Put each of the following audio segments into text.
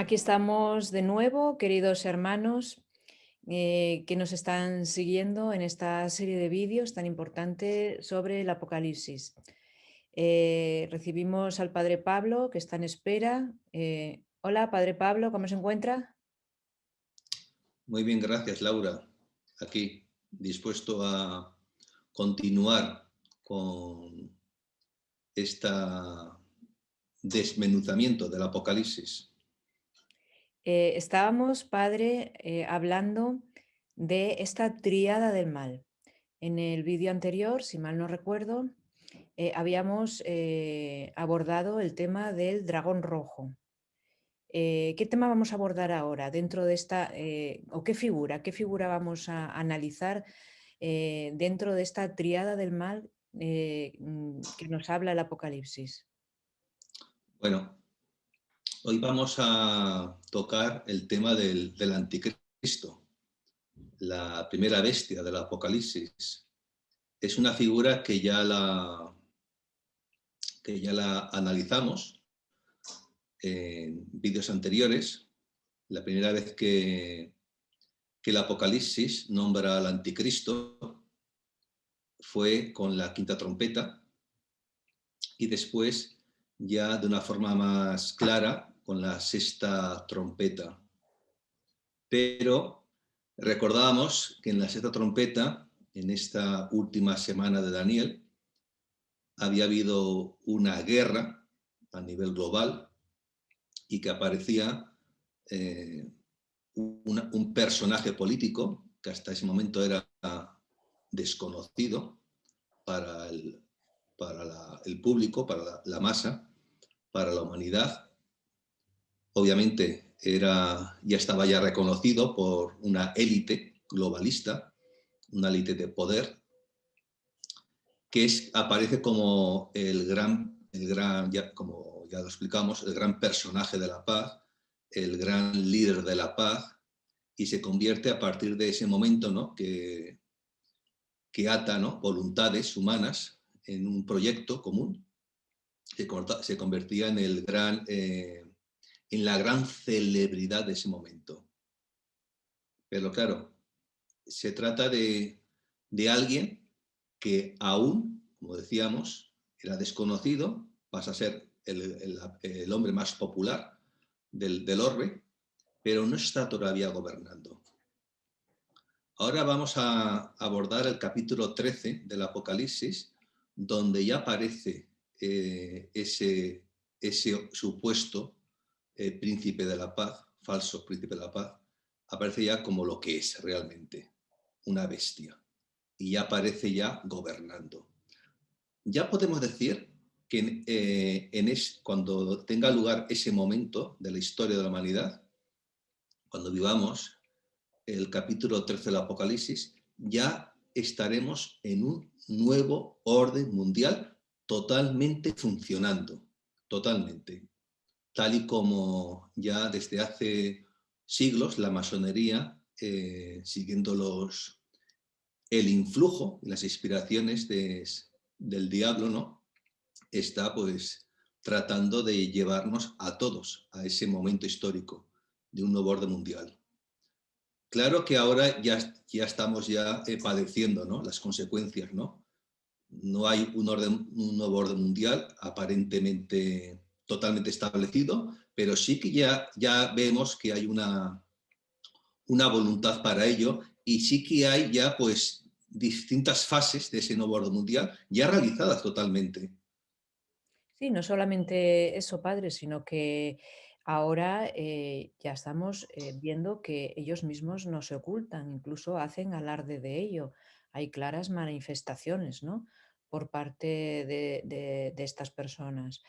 Aquí estamos de nuevo, queridos hermanos, que nos están siguiendo en esta serie de vídeos tan importante sobre el Apocalipsis. Recibimos al Padre Pablo, que está en espera. Hola, Padre Pablo, ¿cómo se encuentra? Muy bien, gracias, Laura. Aquí, dispuesto a continuar con este desmenuzamiento del Apocalipsis. Estábamos, Padre, hablando de esta tríada del mal. En el vídeo anterior, si mal no recuerdo, habíamos abordado el tema del dragón rojo. ¿Qué tema vamos a abordar ahora dentro de esta, o qué figura vamos a analizar dentro de esta triada del mal que nos habla el Apocalipsis? Bueno, hoy vamos a tocar el tema del anticristo, la primera bestia del Apocalipsis. Es una figura que ya la analizamos en vídeos anteriores. La primera vez que el Apocalipsis nombra al anticristo fue con la quinta trompeta y después ya de una forma más clara con la sexta trompeta. Pero recordábamos que en la sexta trompeta, en esta última semana de Daniel, había habido una guerra a nivel global y que aparecía un personaje político que hasta ese momento era desconocido para el público, para la masa, para la humanidad. Obviamente ya estaba ya reconocido por una élite globalista, una élite de poder, que aparece como como ya lo explicamos, el gran personaje de la paz, el gran líder de la paz, y se convierte a partir de ese momento, ¿no?, que ata, ¿no?, voluntades humanas en un proyecto común. Se convertía en la gran celebridad de ese momento. Pero claro, se trata de alguien que aún, como decíamos, era desconocido, pasa a ser el hombre más popular del orbe, pero no está todavía gobernando. Ahora vamos a abordar el capítulo 13 del Apocalipsis, donde ya aparece ese supuesto príncipe de la paz, falso príncipe de la paz, aparece ya como lo que es realmente, una bestia. Y ya aparece ya gobernando. Ya podemos decir que cuando tenga lugar ese momento de la historia de la humanidad, cuando vivamos el capítulo 13 del Apocalipsis, ya estaremos en un nuevo orden mundial totalmente funcionando, totalmente. Tal y como ya desde hace siglos la masonería, siguiendo el influjo y las inspiraciones del diablo, ¿no?, está pues tratando de llevarnos a todos a ese momento histórico de un nuevo orden mundial. Claro que ahora ya estamos padeciendo, ¿no?, las consecuencias, ¿no? No hay un nuevo orden mundial aparentemente totalmente establecido, pero sí que ya vemos que hay una voluntad para ello y sí que hay ya pues distintas fases de ese nuevo orden mundial ya realizadas totalmente. Sí, no solamente eso, Padre, sino que ahora ya estamos viendo que ellos mismos no se ocultan, incluso hacen alarde de ello. Hay claras manifestaciones, ¿no?, por parte de estas personas.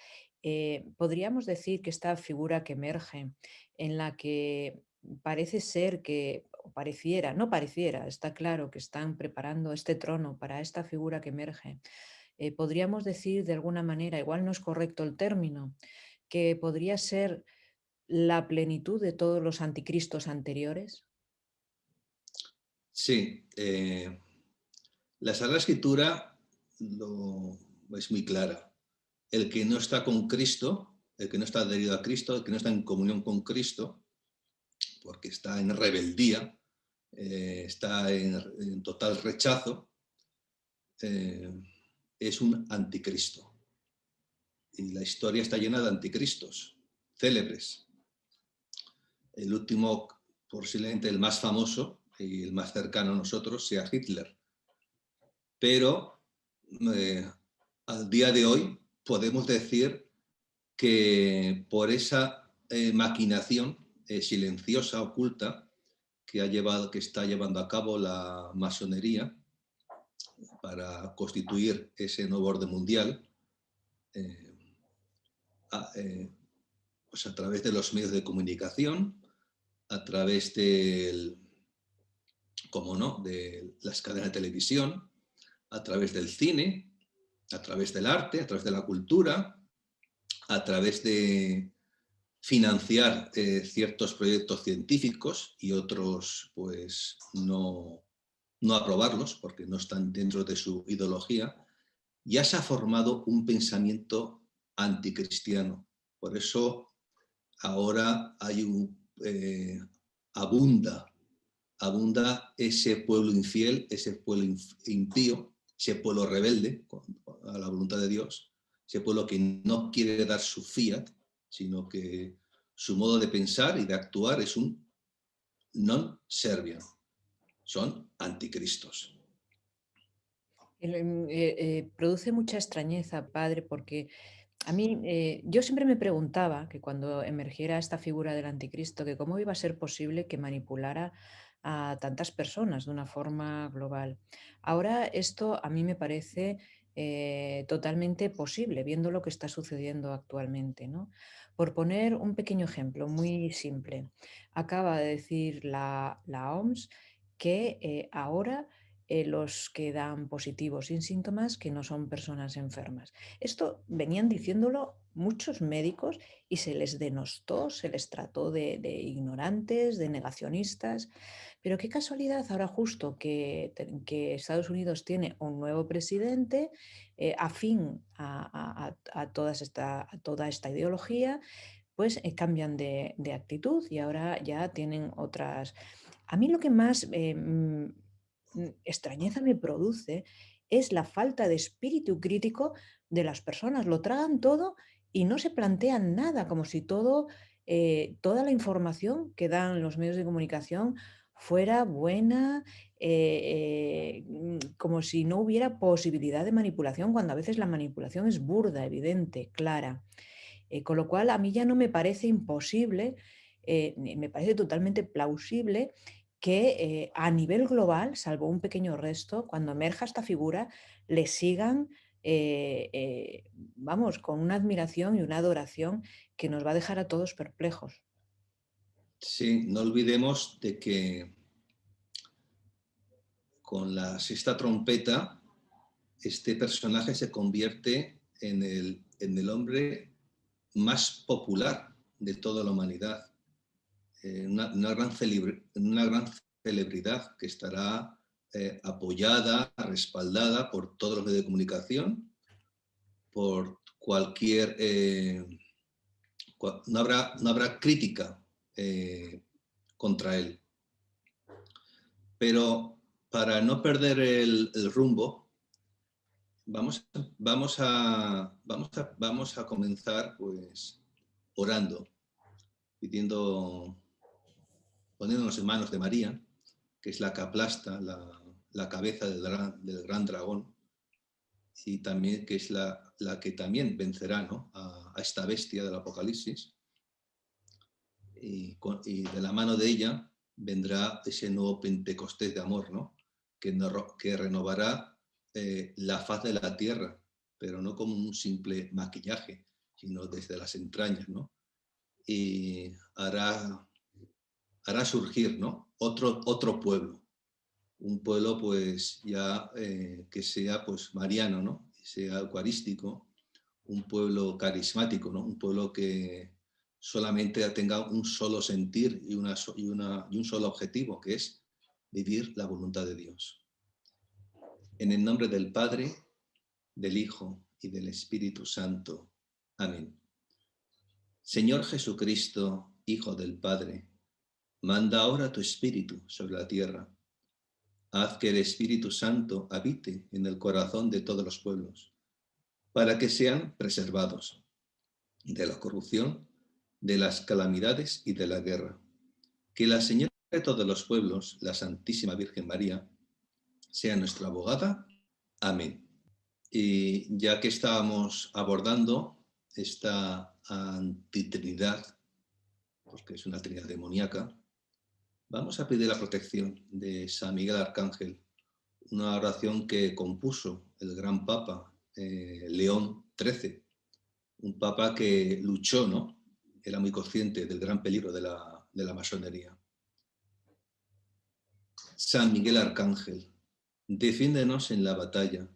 Podríamos decir que esta figura que emerge, en la que parece ser que, o pareciera, no pareciera, está claro que están preparando este trono para esta figura que emerge. Podríamos decir de alguna manera, igual no es correcto el término, que podría ser la plenitud de todos los anticristos anteriores. Sí, la Sagrada Escritura es muy clara. El que no está con Cristo el que no está adherido a Cristo, el que no está en comunión con Cristo, porque está en rebeldía, está en total rechazo, es un anticristo. Y la historia está llena de anticristos célebres. El último, posiblemente el más famoso y el más cercano a nosotros, sea Hitler. Pero al día de hoy podemos decir que por esa maquinación silenciosa, oculta, que está llevando a cabo la masonería para constituir ese nuevo orden mundial, pues a través de los medios de comunicación, a través del, como no, de las cadenas de televisión, a través del cine, a través del arte, a través de la cultura, a través de financiar ciertos proyectos científicos y otros pues no aprobarlos porque no están dentro de su ideología, ya se ha formado un pensamiento anticristiano. Por eso ahora hay abunda ese pueblo infiel, ese pueblo impío, ese pueblo rebelde a la voluntad de Dios, ese pueblo que no quiere dar su fiat, sino que su modo de pensar y de actuar es un non serviam, son anticristos. Produce mucha extrañeza, padre, porque a mí, yo siempre me preguntaba que cuando emergiera esta figura del anticristo, que cómo iba a ser posible que manipulara a tantas personas de una forma global. Ahora esto a mí me parece totalmente posible, viendo lo que está sucediendo actualmente, ¿no? Por poner un pequeño ejemplo muy simple, acaba de decir la OMS que ahora los que dan positivos sin síntomas que no son personas enfermas. Esto venían diciéndolo muchos médicos y se les denostó, se les trató de ignorantes, de negacionistas. Pero qué casualidad ahora justo que Estados Unidos tiene un nuevo presidente afín a toda esta ideología, pues cambian de actitud y ahora ya tienen otras. A mí lo que más extrañeza me produce es la falta de espíritu crítico de las personas. Lo tragan todo y no se plantean nada, como si toda la información que dan los medios de comunicación fuera buena, como si no hubiera posibilidad de manipulación, cuando a veces la manipulación es burda, evidente, clara. Con lo cual, a mí ya no me parece imposible, me parece totalmente plausible que a nivel global, salvo un pequeño resto, cuando emerja esta figura, le sigan, vamos, con una admiración y una adoración que nos va a dejar a todos perplejos. Sí, no olvidemos de que con la sexta trompeta este personaje se convierte en el hombre más popular de toda la humanidad, una gran celebridad que estará apoyada, respaldada por todos los medios de comunicación, por cualquier... no habrá crítica contra él. Pero para no perder el rumbo, vamos a comenzar pues orando, pidiendo, poniéndonos en manos de María, que es la que aplasta la cabeza del gran dragón, y también que es la que también vencerá, ¿no?, a esta bestia del Apocalipsis, y de la mano de ella vendrá ese nuevo Pentecostés de amor, ¿no?, que renovará la faz de la tierra, pero no como un simple maquillaje, sino desde las entrañas, ¿no? Y hará surgir, ¿no?, otro pueblo, un pueblo pues ya que sea pues mariano, ¿no?, que sea eucarístico, un pueblo carismático, ¿no?, un pueblo que solamente tenga un solo sentir y un solo objetivo, que es vivir la voluntad de Dios. En el nombre del Padre, del Hijo y del Espíritu Santo. Amén. Señor Jesucristo, Hijo del Padre, manda ahora tu Espíritu sobre la tierra. Haz que el Espíritu Santo habite en el corazón de todos los pueblos, para que sean preservados de la corrupción, de las calamidades y de la guerra. Que la Señora de todos los pueblos, la Santísima Virgen María, sea nuestra abogada. Amén. Y ya que estábamos abordando esta antitrinidad, porque es una trinidad demoníaca, vamos a pedir la protección de San Miguel Arcángel, una oración que compuso el gran Papa León XIII, un papa que luchó, ¿no? Era muy consciente del gran peligro de la masonería. San Miguel Arcángel, defiéndenos en la batalla,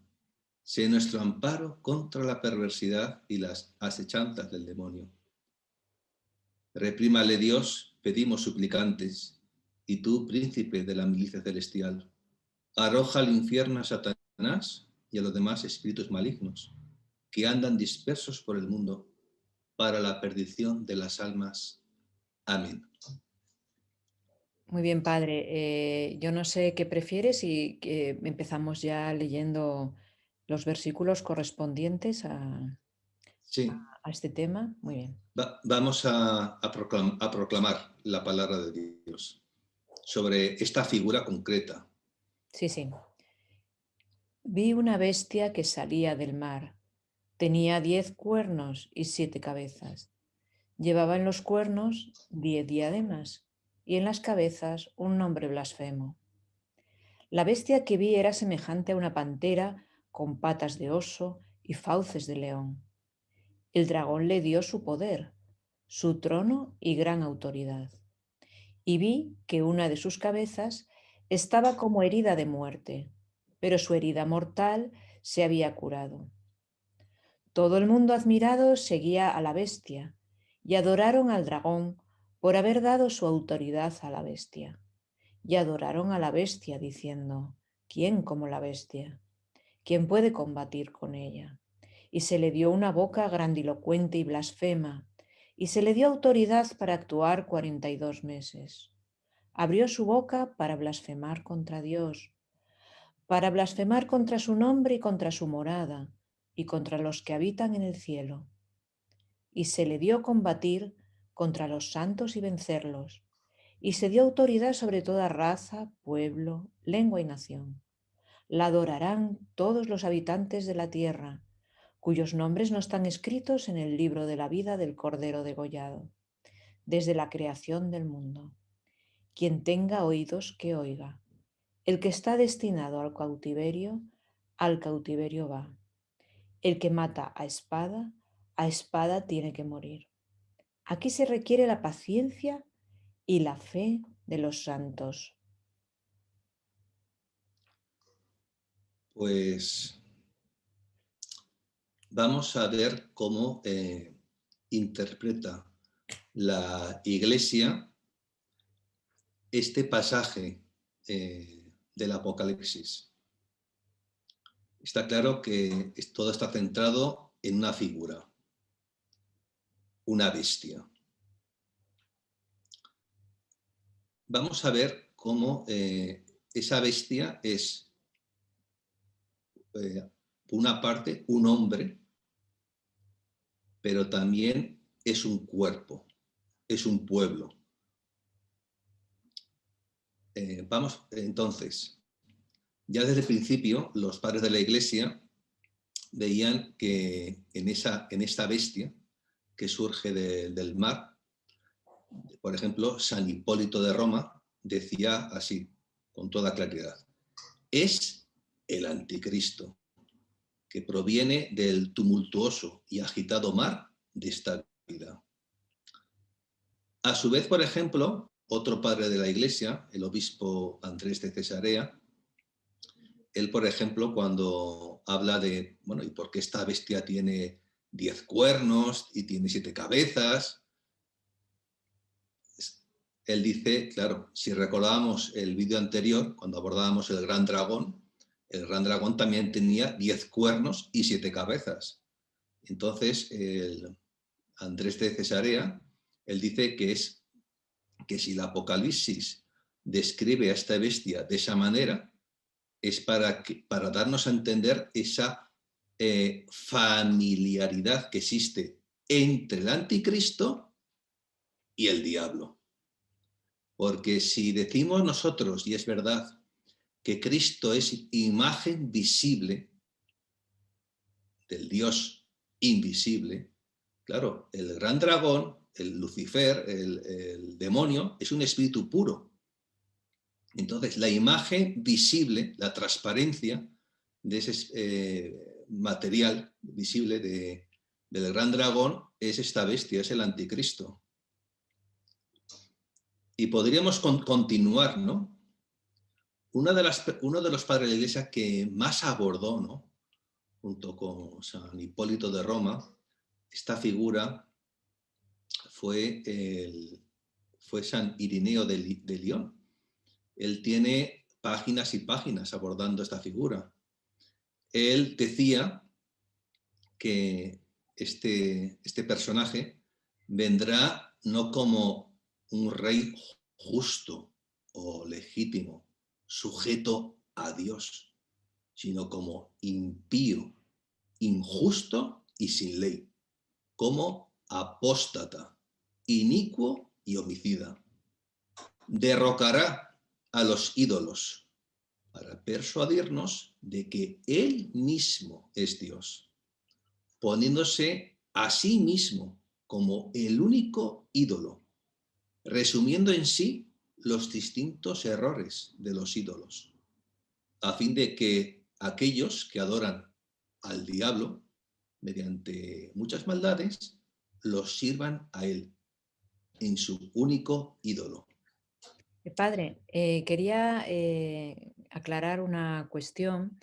sé nuestro amparo contra la perversidad y las asechanzas del demonio. Reprímale Dios, pedimos suplicantes, y tú, príncipe de la milicia celestial, arroja al infierno a Satanás y a los demás espíritus malignos que andan dispersos por el mundo para la perdición de las almas. Amén. Muy bien, padre. Yo no sé qué prefieres y que empezamos ya leyendo los versículos correspondientes Sí, a este tema. Muy bien. vamos a proclamar la palabra de Dios sobre esta figura concreta. Sí, sí. Vi una bestia que salía del mar. Tenía 10 cuernos y 7 cabezas. Llevaba en los cuernos 10 diademas y en las cabezas un nombre blasfemo. La bestia que vi era semejante a una pantera con patas de oso y fauces de león. El dragón le dio su poder, su trono y gran autoridad. Y vi que una de sus cabezas estaba como herida de muerte, pero su herida mortal se había curado. Todo el mundo admirado seguía a la bestia y adoraron al dragón por haber dado su autoridad a la bestia. Y adoraron a la bestia diciendo, ¿quién como la bestia? ¿Quién puede combatir con ella? Y se le dio una boca grandilocuente y blasfema, y se le dio autoridad para actuar 42 meses. Abrió su boca para blasfemar contra Dios, para blasfemar contra su nombre y contra su morada, y contra los que habitan en el cielo. Y se le dio combatir contra los santos y vencerlos, y se dio autoridad sobre toda raza, pueblo, lengua y nación. La adorarán todos los habitantes de la tierra, cuyos nombres no están escritos en el libro de la vida del Cordero degollado, desde la creación del mundo. Quien tenga oídos, que oiga. El que está destinado al cautiverio va. El que mata a espada tiene que morir. Aquí se requiere la paciencia y la fe de los santos. Pues vamos a ver cómo interpreta la Iglesia este pasaje del Apocalipsis. Está claro que todo está centrado en una figura, una bestia. Vamos a ver cómo esa bestia es, por una parte, un hombre, pero también es un cuerpo, es un pueblo. Vamos, entonces, ya desde el principio, los padres de la Iglesia veían que en esta bestia que surge del mar, por ejemplo, San Hipólito de Roma decía así, con toda claridad, es el anticristo, que proviene del tumultuoso y agitado mar de esta vida. A su vez, por ejemplo, otro padre de la Iglesia, el obispo Andrés de Cesarea, él, por ejemplo, cuando habla de, bueno, ¿y por qué esta bestia tiene 10 cuernos y tiene 7 cabezas? Él dice, claro, si recordábamos el vídeo anterior, cuando abordábamos el gran dragón también tenía 10 cuernos y 7 cabezas. Entonces, Andrés de Cesarea, él dice que si el Apocalipsis describe a esta bestia de esa manera, es para darnos a entender esa familiaridad que existe entre el anticristo y el diablo. Porque si decimos nosotros, y es verdad, que Cristo es imagen visible del Dios invisible, claro, el gran dragón, el Lucifer, el demonio, es un espíritu puro. Entonces, la imagen visible, la transparencia de ese material visible del gran dragón es esta bestia, es el anticristo. Y podríamos continuar, ¿no? Uno de los padres de la Iglesia que más abordó, ¿no?, junto con San Hipólito de Roma, esta figura fue, fue San Irineo de León. Él tiene páginas y páginas abordando esta figura. Él decía que este personaje vendrá no como un rey justo o legítimo, sujeto a Dios, sino como impío, injusto y sin ley, como apóstata, inicuo y homicida. Derrocará a los ídolos para persuadirnos de que Él mismo es Dios, poniéndose a sí mismo como el único ídolo, resumiendo en sí los distintos errores de los ídolos, a fin de que aquellos que adoran al diablo mediante muchas maldades los sirvan a él en su único ídolo. Padre, quería aclarar una cuestión.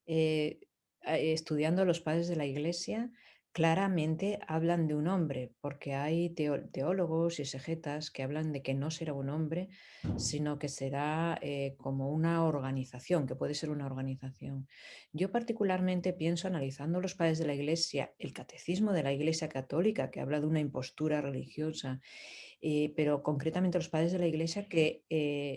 Eh, Estudiando los padres de la Iglesia, claramente hablan de un hombre, porque hay teólogos y exegetas que hablan de que no será un hombre, sino que será como una organización, que puede ser una organización. Yo particularmente pienso, analizando los padres de la Iglesia, el catecismo de la Iglesia Católica, que habla de una impostura religiosa, pero concretamente los padres de la Iglesia, que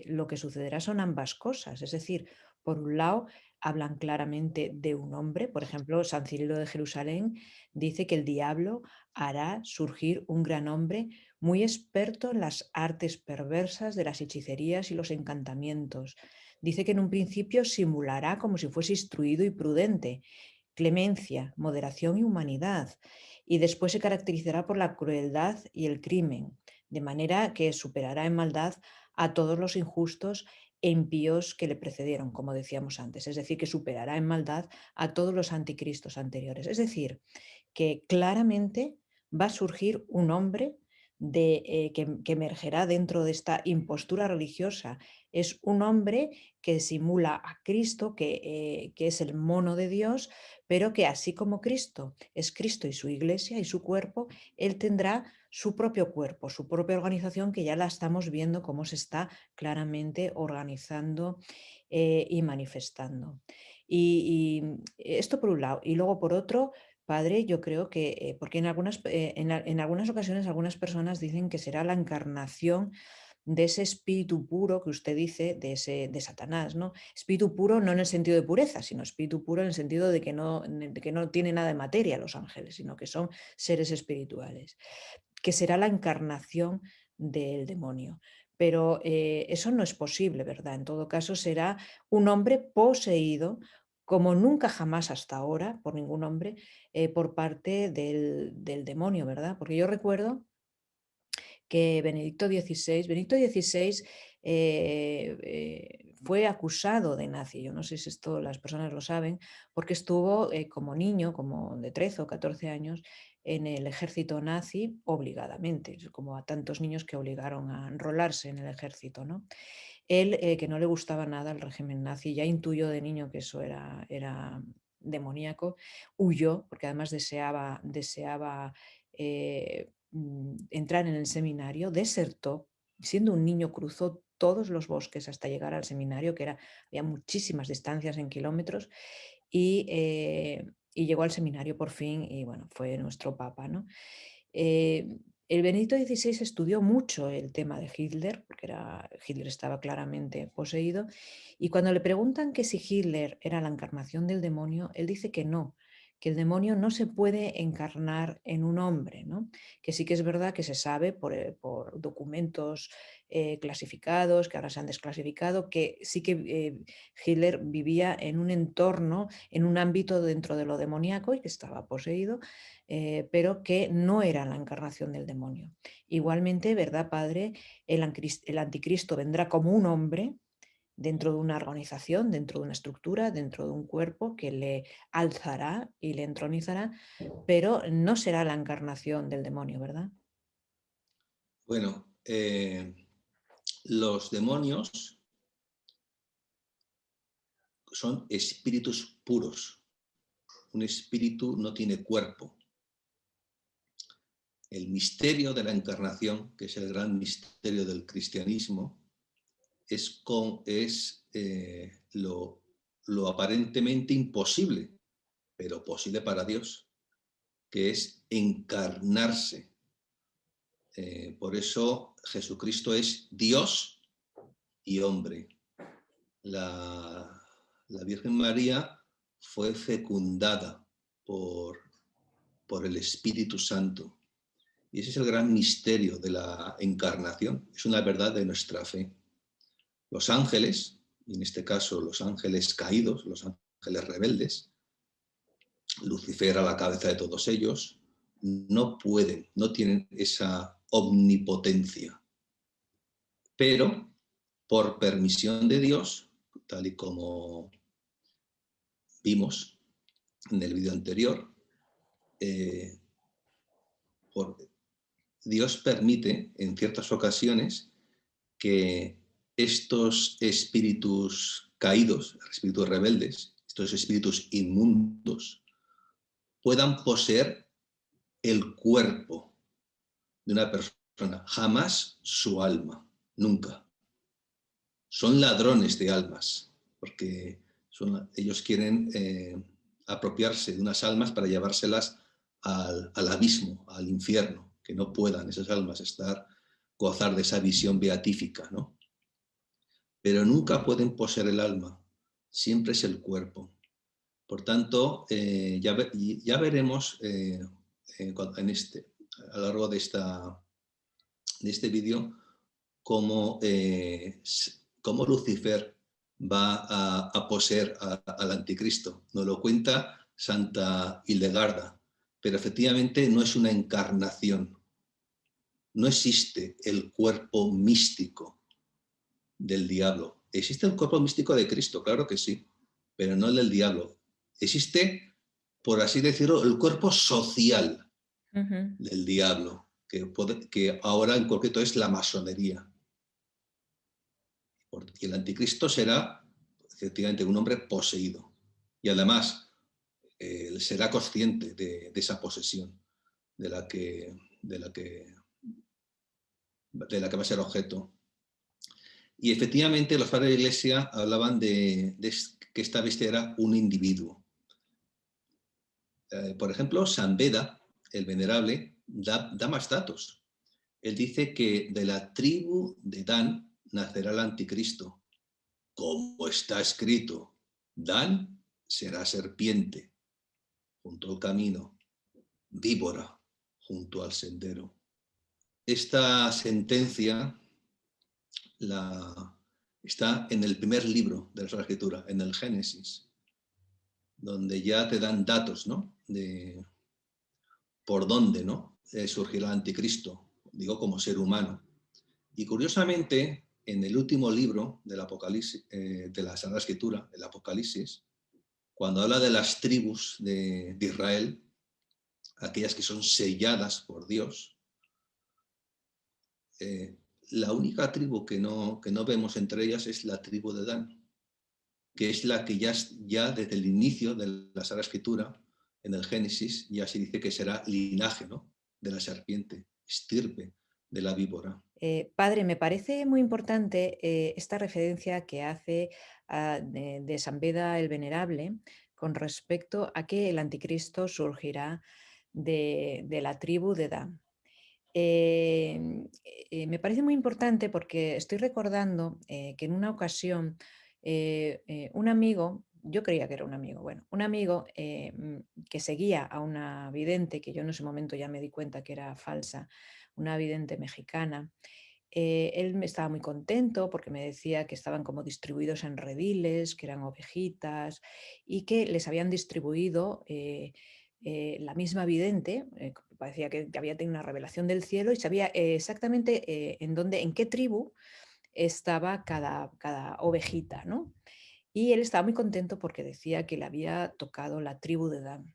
lo que sucederá son ambas cosas. Es decir, por un lado, hablan claramente de un hombre. Por ejemplo, San Cirilo de Jerusalén dice que el diablo hará surgir un gran hombre muy experto en las artes perversas de las hechicerías y los encantamientos. Dice que en un principio simulará como si fuese instruido y prudente, clemencia, moderación y humanidad, y después se caracterizará por la crueldad y el crimen, de manera que superará en maldad a todos los injustos e impíos que le precedieron, como decíamos antes, es decir, que superará en maldad a todos los anticristos anteriores. Es decir, que claramente va a surgir un hombre que emergerá dentro de esta impostura religiosa. Es un hombre que simula a Cristo, que es el mono de Dios, pero que así como Cristo es Cristo y su iglesia y su cuerpo, él tendrá su propio cuerpo, su propia organización, que ya la estamos viendo cómo se está claramente organizando y manifestando. Y esto por un lado. Y luego por otro, Padre, yo creo que, porque en algunas ocasiones algunas personas dicen que será la encarnación de ese espíritu puro que usted dice, de Satanás, ¿no? Espíritu puro no en el sentido de pureza, sino espíritu puro en el sentido de que no tiene nada de materia los ángeles, sino que son seres espirituales, que será la encarnación del demonio. Pero eso no es posible, ¿verdad? En todo caso, será un hombre poseído, como nunca jamás hasta ahora, por ningún hombre, por parte del demonio, ¿verdad? Porque yo recuerdo que Benedicto XVI fue acusado de nazi. Yo no sé si esto las personas lo saben, porque estuvo como niño, como de 13 o 14 años, en el ejército nazi obligadamente, como a tantos niños que obligaron a enrolarse en el ejército, ¿no? Él, que no le gustaba nada el régimen nazi, ya intuyó de niño que eso era demoníaco, huyó, porque además deseaba entrar en el seminario, desertó, siendo un niño cruzó todos los bosques hasta llegar al seminario, había muchísimas distancias en kilómetros, y llegó al seminario por fin y bueno, fue nuestro papa, ¿no? Eh, el Benedicto XVI estudió mucho el tema de Hitler, porque Hitler estaba claramente poseído, y cuando le preguntan que si Hitler era la encarnación del demonio, él dice que el demonio no se puede encarnar en un hombre, ¿no? Que sí que es verdad que se sabe por documentos clasificados, que ahora se han desclasificado, que sí que Hitler vivía en un entorno, en un ámbito dentro de lo demoníaco y que estaba poseído, pero que no era la encarnación del demonio. Igualmente, ¿verdad, Padre? El anticristo vendrá como un hombre dentro de una organización, dentro de una estructura, dentro de un cuerpo que le alzará y le entronizará, pero no será la encarnación del demonio, ¿verdad? Bueno, los demonios son espíritus puros. Un espíritu no tiene cuerpo. El misterio de la encarnación, que es el gran misterio del cristianismo, es lo aparentemente imposible, pero posible para Dios, que es encarnarse. Por eso Jesucristo es Dios y hombre. La, la Virgen María fue fecundada por, por el Espíritu Santo. Y ese es el gran misterio de la encarnación. Es una verdad de nuestra fe. Los ángeles, y en este caso los ángeles caídos, los ángeles rebeldes, Lucifer a la cabeza de todos ellos, no pueden, no tienen esa omnipotencia. Pero por permisión de Dios, tal y como vimos en el vídeo anterior, eh, por, Dios permite en ciertas ocasiones que estos espíritus caídos, espíritus rebeldes, estos espíritus inmundos, puedan poseer el cuerpo de una persona, jamás su alma, nunca. Son ladrones de almas, porque ellos quieren apropiarse de unas almas para llevárselas al abismo, al infierno, que no puedan esas almas gozar de esa visión beatífica, ¿no? Pero nunca pueden poseer el alma, siempre es el cuerpo. Por tanto, ya veremos a lo largo de este vídeo cómo Lucifer va a poseer al anticristo. Nos lo cuenta Santa Hildegarda, pero efectivamente no es una encarnación. No existe el cuerpo místico del diablo. Existe el cuerpo místico de Cristo, claro que sí, pero no el del diablo. Existe, por así decirlo, el cuerpo social Ujú. del diablo, que ahora en concreto es la masonería. Y el anticristo será efectivamente un hombre poseído. Y además será consciente de esa posesión de la que, de la que, de la que va a ser objeto. Y efectivamente los padres de la Iglesia hablaban de que esta bestia era un individuo. Por ejemplo, San Beda, el venerable, da más datos. Él dice que de la tribu de Dan nacerá el anticristo, como está escrito, Dan será serpiente junto al camino, víbora junto al sendero. Esta sentencia está en el primer libro de la Sagrada Escritura, en el Génesis, donde ya te dan datos, ¿no? De por dónde, ¿no? Surgirá el anticristo, digo como ser humano. Y curiosamente, en el último libro del Apocalipsis, de la Sagrada Escritura, el Apocalipsis, cuando habla de las tribus de Israel, aquellas que son selladas por Dios, eh, la única tribu que no vemos entre ellas es la tribu de Dan, que es la que ya desde el inicio de la Sagrada Escritura, en el Génesis, ya se dice que será linaje, ¿no? De la serpiente, estirpe de la víbora. Padre, me parece muy importante esta referencia que hace de San Beda el Venerable con respecto a que el anticristo surgirá de la tribu de Dan. Me parece muy importante porque estoy recordando que en una ocasión un amigo, yo creía que era un amigo, bueno, un amigo que seguía a una vidente, que yo en ese momento ya me di cuenta que era falsa, una vidente mexicana. Él me estaba muy contento porque me decía que estaban como distribuidos en rediles, que eran ovejitas y que les habían distribuido la misma vidente, parecía que había tenido una revelación del cielo y sabía exactamente en dónde, en qué tribu estaba cada ovejita, ¿no? Y él estaba muy contento porque decía que le había tocado la tribu de Dan.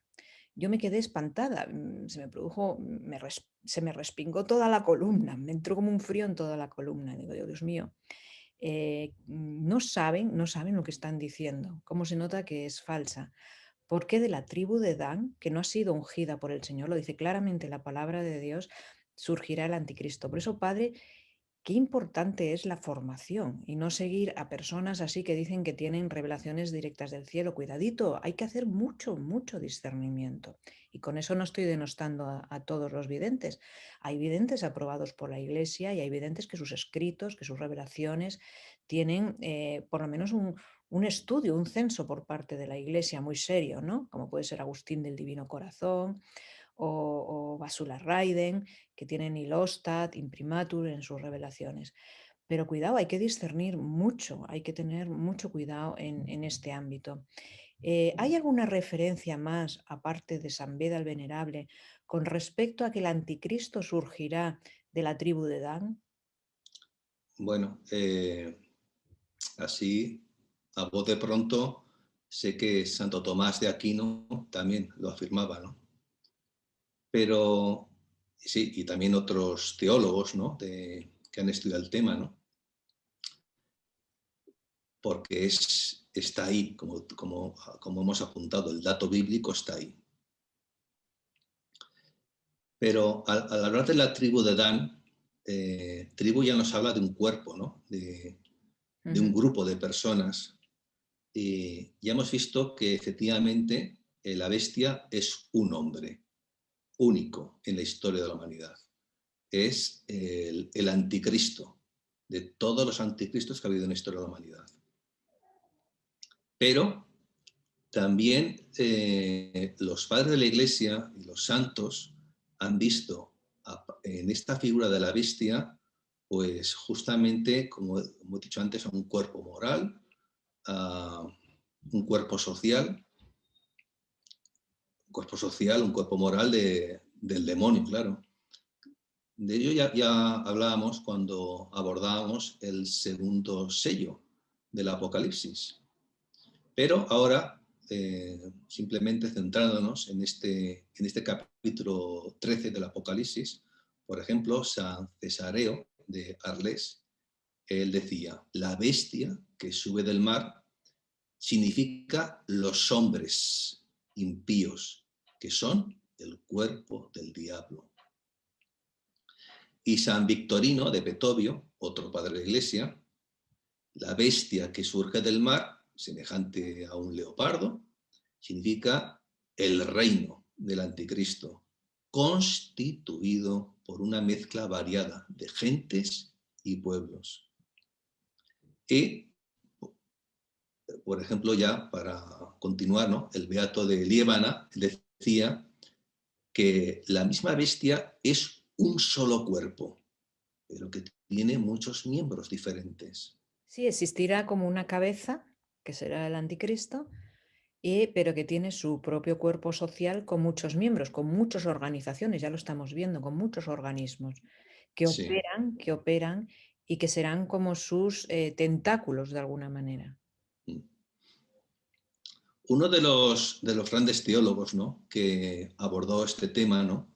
Yo me quedé espantada, se me produjo, se me respingó toda la columna, me entró como un frío en toda la columna. Digo, Dios mío, no saben lo que están diciendo, cómo se nota que es falsa. Porque de la tribu de Dan, que no ha sido ungida por el Señor, lo dice claramente la palabra de Dios, surgirá el anticristo. Por eso, Padre, qué importante es la formación y no seguir a personas así que dicen que tienen revelaciones directas del cielo. Cuidadito, hay que hacer mucho, mucho discernimiento. Y con eso no estoy denostando a todos los videntes. Hay videntes aprobados por la Iglesia y hay videntes que sus escritos, que sus revelaciones tienen por lo menos un estudio, un censo por parte de la Iglesia muy serio, ¿no? Como puede ser Agustín del Divino Corazón o Basula Raiden, que tienen Ilostat, Imprimatur en sus revelaciones. Pero cuidado, hay que discernir mucho, hay que tener mucho cuidado en este ámbito. ¿Hay alguna referencia más, aparte de San Beda el Venerable, con respecto a que el anticristo surgirá de la tribu de Dan? Bueno, así, a voz de pronto, sé que Santo Tomás de Aquino también lo afirmaba, ¿no? Pero sí, y también otros teólogos, ¿no? Que han estudiado el tema, ¿no? Porque está ahí, como hemos apuntado, el dato bíblico está ahí. Pero al hablar de la tribu de Dan, tribu ya nos habla de un cuerpo, ¿no? De un grupo de personas. Y ya hemos visto que efectivamente la bestia es un hombre único en la historia de la humanidad. Es el anticristo, de todos los anticristos que ha habido en la historia de la humanidad. Pero también los padres de la Iglesia y los santos han visto en esta figura de la bestia, pues justamente, como he dicho antes, a un cuerpo moral, a un cuerpo social, un cuerpo moral del demonio, claro. De ello ya hablábamos cuando abordábamos el segundo sello del Apocalipsis. Pero ahora, simplemente centrándonos en este capítulo 13 del Apocalipsis, por ejemplo, San Cesareo de Arles, él decía, la bestia que sube del mar significa los hombres impíos, que son el cuerpo del diablo. Y San Victorino de Petovio, otro padre de la Iglesia, la bestia que surge del mar, semejante a un leopardo, significa el reino del anticristo, constituido por una mezcla variada de gentes y pueblos. Y, por ejemplo, ya para continuar, ¿no? El beato de Liébana decía que la misma bestia es un solo cuerpo, pero que tiene muchos miembros diferentes. Sí, existirá como una cabeza, que será el anticristo, pero que tiene su propio cuerpo social con muchos miembros, con muchas organizaciones, ya lo estamos viendo, con muchos organismos Sí. que operan y que serán como sus tentáculos de alguna manera. Uno de los grandes teólogos, ¿no? Que abordó este tema, ¿no?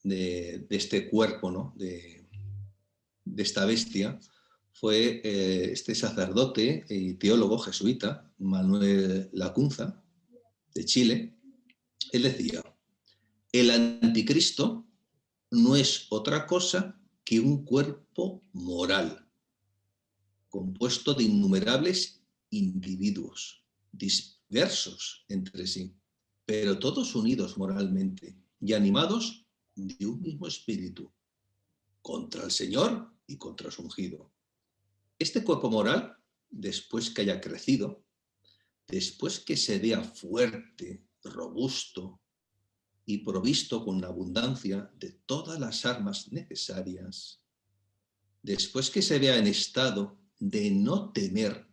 de este cuerpo, ¿no? de esta bestia, fue este sacerdote y teólogo jesuita, Manuel Lacunza, de Chile. Él decía, el anticristo no es otra cosa que un cuerpo moral, compuesto de innumerables individuos, diversos entre sí, pero todos unidos moralmente y animados de un mismo espíritu. contra el Señor y contra su ungido. Este cuerpo moral, después que haya crecido, después que se vea fuerte, robusto y provisto con la abundancia de todas las armas necesarias, después que se vea en estado de no temer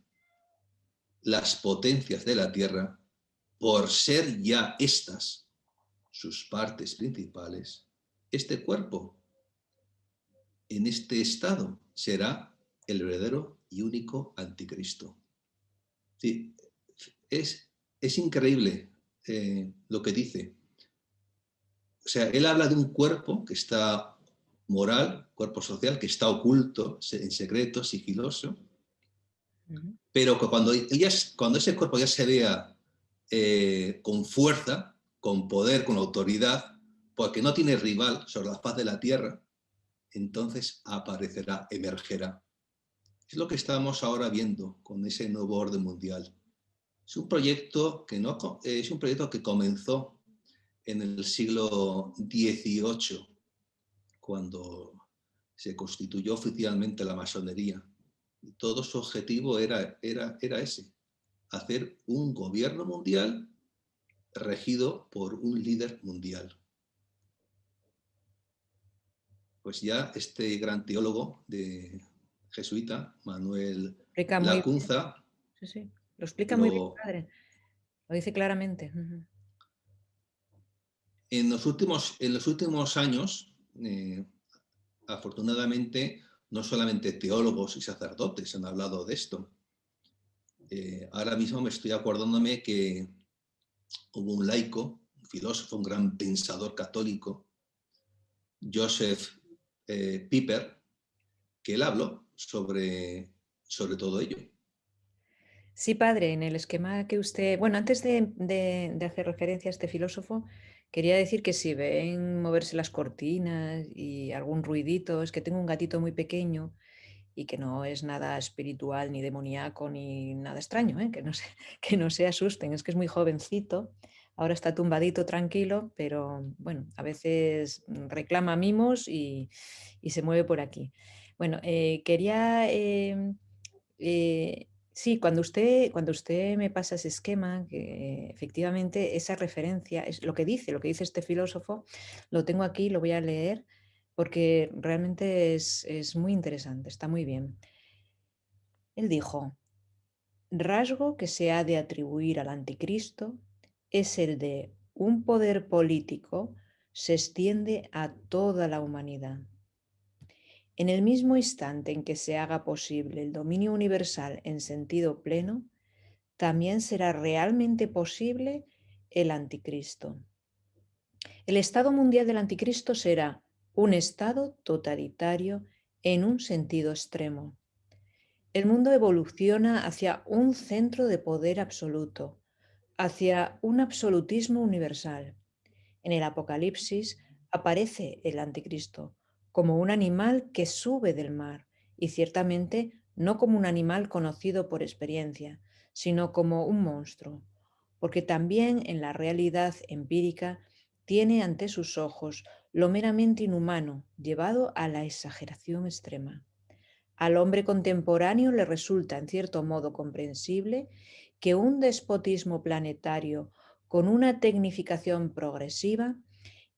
las potencias de la tierra, por ser ya estas sus partes principales, este cuerpo en este estado será el verdadero y único anticristo. Sí, es increíble lo que dice. O sea, él habla de un cuerpo que está moral, cuerpo social, que está oculto, en secreto, sigiloso, pero que cuando ese cuerpo ya se vea con fuerza, con poder, con autoridad, porque no tiene rival sobre la faz de la tierra, entonces aparecerá, emergerá. Es lo que estamos ahora viendo con ese nuevo orden mundial. Es un proyecto es un proyecto que comenzó en el siglo XVIII, cuando se constituyó oficialmente la masonería. Y todo su objetivo era ese, hacer un gobierno mundial regido por un líder mundial. Pues ya este gran teólogo jesuita, Manuel Explica muy bien. Lacunza, Sí, sí. Lo explica muy bien, lo, padre. Lo dice claramente. en los últimos años, afortunadamente, no solamente teólogos y sacerdotes han hablado de esto. Ahora mismo me estoy acordándome que hubo un laico, un filósofo, un gran pensador católico, Joseph Pieper, que él habló sobre todo ello. Sí, padre, en el esquema que usted... Bueno, antes de hacer referencia a este filósofo, quería decir que si ven moverse las cortinas y algún ruidito, es que tengo un gatito muy pequeño y que no es nada espiritual, ni demoníaco, ni nada extraño, ¿eh? Que no se asusten, es que es muy jovencito, ahora está tumbadito, tranquilo, pero bueno, a veces reclama mimos y se mueve por aquí. Bueno, quería... sí, cuando usted me pasa ese esquema, que efectivamente esa referencia es lo que dice este filósofo, lo tengo aquí, lo voy a leer porque realmente es muy interesante, está muy bien. Él dijo, rasgo que se ha de atribuir al anticristo es el de un poder político se extiende a toda la humanidad. En el mismo instante en que se haga posible el dominio universal en sentido pleno, también será realmente posible el anticristo. El estado mundial del anticristo será un estado totalitario en un sentido extremo. El mundo evoluciona hacia un centro de poder absoluto, hacia un absolutismo universal. En el Apocalipsis aparece el anticristo como un animal que sube del mar y ciertamente no como un animal conocido por experiencia, sino como un monstruo, porque también en la realidad empírica tiene ante sus ojos lo meramente inhumano llevado a la exageración extrema. Al hombre contemporáneo le resulta en cierto modo comprensible que un despotismo planetario con una tecnificación progresiva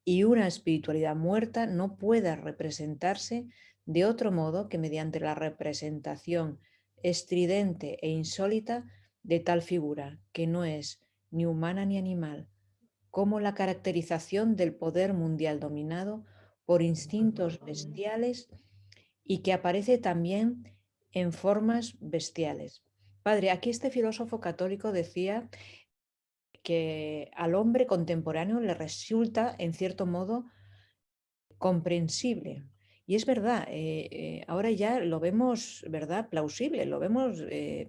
y una espiritualidad muerta no pueda representarse de otro modo que mediante la representación estridente e insólita de tal figura, que no es ni humana ni animal, como la caracterización del poder mundial dominado por instintos bestiales y que aparece también en formas bestiales. Padre, aquí este filósofo católico decía que al hombre contemporáneo le resulta, en cierto modo, comprensible. Y es verdad, ahora ya lo vemos, ¿verdad? Plausible, lo vemos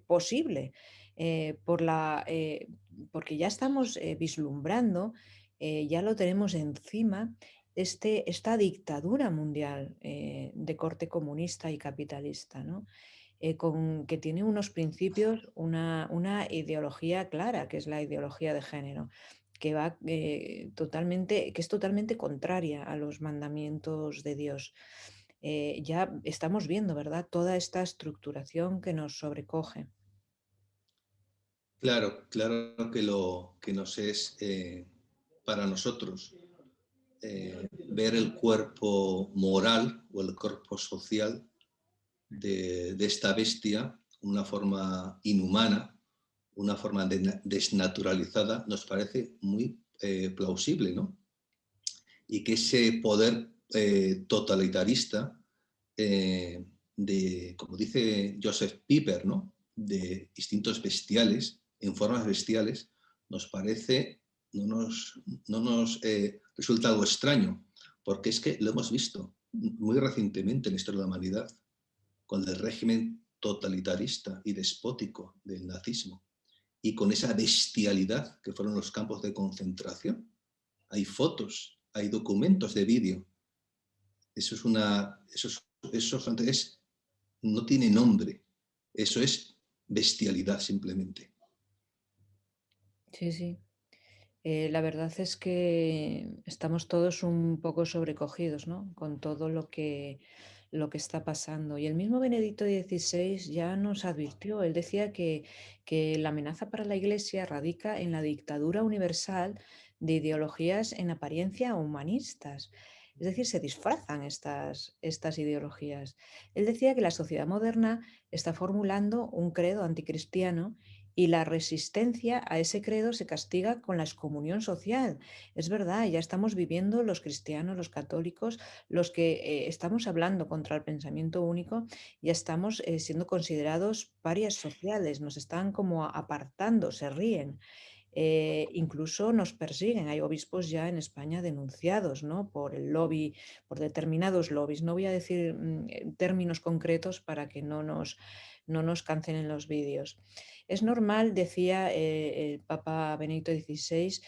posible, por porque ya estamos vislumbrando, ya lo tenemos encima, esta dictadura mundial de corte comunista y capitalista, ¿no? Que tiene unos principios, una ideología clara, que es la ideología de género, que va que es totalmente contraria a los mandamientos de Dios. ya estamos viendo, ¿verdad? Toda esta estructuración que nos sobrecoge. Claro, claro que lo que nos es para nosotros ver el cuerpo moral o el cuerpo social de esta bestia, una forma inhumana, una forma desnaturalizada, nos parece muy plausible, ¿no? Y que ese poder totalitarista como dice Joseph Pieper, ¿no? De instintos bestiales, en formas bestiales, nos parece, no nos resulta algo extraño, porque es que lo hemos visto muy recientemente en la historia de la humanidad, con el régimen totalitarista y despótico del nazismo, y con esa bestialidad que fueron los campos de concentración. Hay fotos, hay documentos de vídeo. Eso es una, eso es, no tiene nombre. Eso es bestialidad simplemente. Sí, sí. La verdad es que estamos todos un poco sobrecogidos, ¿no? Con todo lo que está pasando. Y el mismo Benedicto XVI ya nos advirtió, él decía que la amenaza para la Iglesia radica en la dictadura universal de ideologías en apariencia humanistas. Es decir, se disfrazan estas ideologías. Él decía que la sociedad moderna está formulando un credo anticristiano y la resistencia a ese credo se castiga con la excomunión social. Es verdad, ya estamos viviendo los cristianos, los católicos, los que estamos hablando contra el pensamiento único, ya estamos siendo considerados parias sociales, nos están como apartando, se ríen. Incluso nos persiguen. Hay obispos ya en España denunciados, ¿no? Por el lobby, por determinados lobbies. No voy a decir términos concretos para que no nos cancelen los vídeos. Es normal, decía el Papa Benedicto XVI,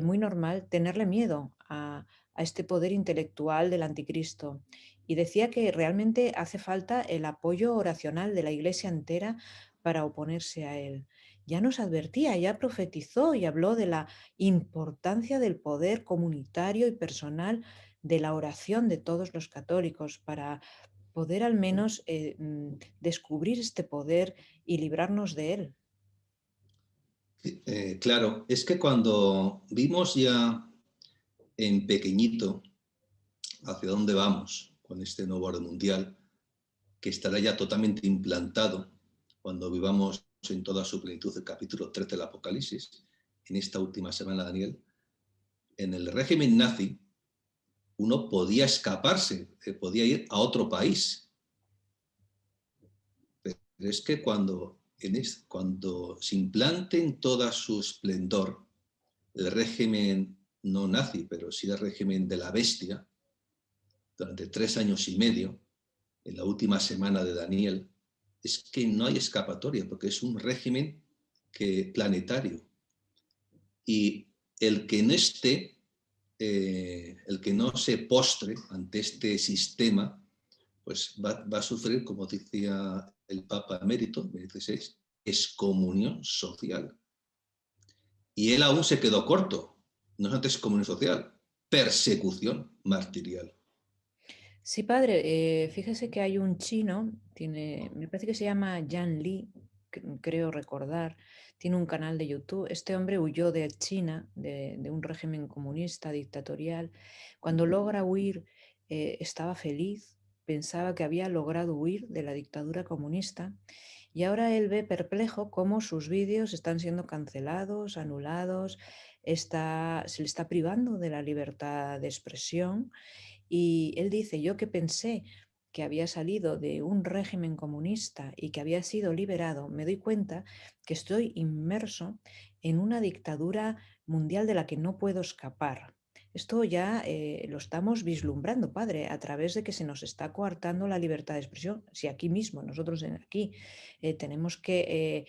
muy normal tenerle miedo a este poder intelectual del anticristo. Y decía que realmente hace falta el apoyo oracional de la Iglesia entera para oponerse a él. Ya nos advertía, ya profetizó y habló de la importancia del poder comunitario y personal de la oración de todos los católicos para poder al menos descubrir este poder y librarnos de él. Claro, es que cuando vimos ya en pequeñito hacia dónde vamos con este nuevo orden mundial, que estará ya totalmente implantado cuando vivamos en toda su plenitud el capítulo 3 del Apocalipsis, en esta última semana, Daniel, en el régimen nazi, uno podía escaparse, podía ir a otro país. Pero es que cuando se implante en toda su esplendor el régimen no nazi, pero sí el régimen de la bestia, durante 3 años y medio, en la última semana de Daniel, es que no hay escapatoria, porque es un régimen planetario. Y el que no esté, el que no se postre ante este sistema, pues va a sufrir, como decía el Papa emérito, Benedicto XVI, excomunión social. Y él aún se quedó corto. No es excomunión social, persecución martirial. Sí, padre, fíjese que hay un chino, me parece que se llama Yan Li, creo recordar, tiene un canal de YouTube. Este hombre huyó de China, de un régimen comunista, dictatorial. Cuando logra huir, estaba feliz, pensaba que había logrado huir de la dictadura comunista y ahora él ve perplejo cómo sus vídeos están siendo cancelados, anulados, se le está privando de la libertad de expresión y él dice, yo que pensé que había salido de un régimen comunista y que había sido liberado, me doy cuenta que estoy inmerso en una dictadura mundial de la que no puedo escapar. Esto ya lo estamos vislumbrando, padre, a través de que se nos está coartando la libertad de expresión. Si aquí mismo, nosotros aquí, tenemos que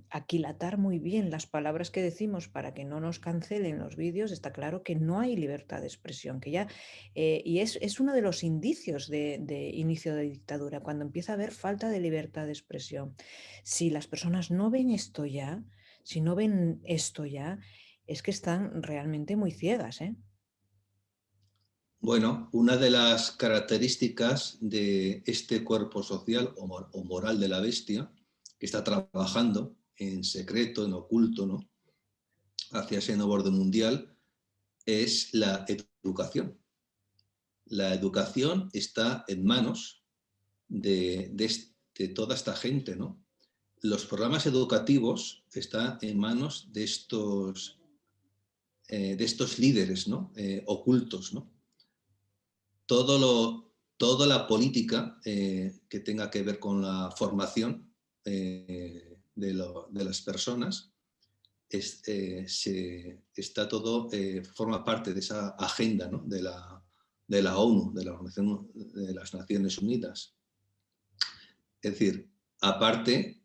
aquilatar muy bien las palabras que decimos para que no nos cancelen los vídeos, está claro que no hay libertad de expresión, que ya y es uno de los indicios de inicio de dictadura, cuando empieza a haber falta de libertad de expresión. Si las personas no ven esto ya, si no ven esto ya, es que están realmente muy ciegas, ¿eh? Bueno, una de las características de este cuerpo social o moral de la bestia, que está trabajando en secreto, en oculto, ¿no?, hacia ese nuevo orden mundial, es la educación. La educación está en manos de toda esta gente, ¿no? Los programas educativos están en manos de estos líderes, ¿no?, ocultos, ¿no? Toda la política que tenga que ver con la formación de las personas está todo, forma parte de esa agenda, ¿no?, de la ONU, de la Organización de las Naciones Unidas. Es decir, aparte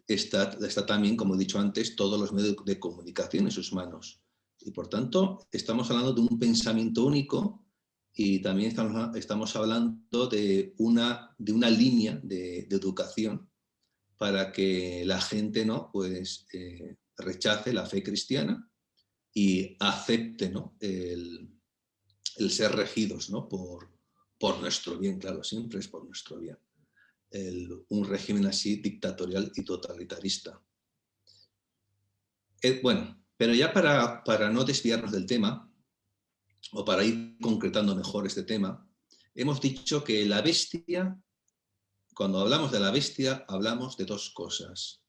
está también, como he dicho antes, todos los medios de comunicación en sus manos. Y por tanto, estamos hablando de un pensamiento único y también estamos hablando de una línea de educación para que la gente, ¿no?, pues, rechace la fe cristiana y acepte, ¿no?, el ser regidos, ¿no?, por nuestro bien, claro, siempre es por nuestro bien. Un régimen así dictatorial y totalitarista. Bueno, pero ya para no desviarnos del tema, o para ir concretando mejor este tema, hemos dicho que la bestia, cuando hablamos de la bestia, hablamos de dos cosas.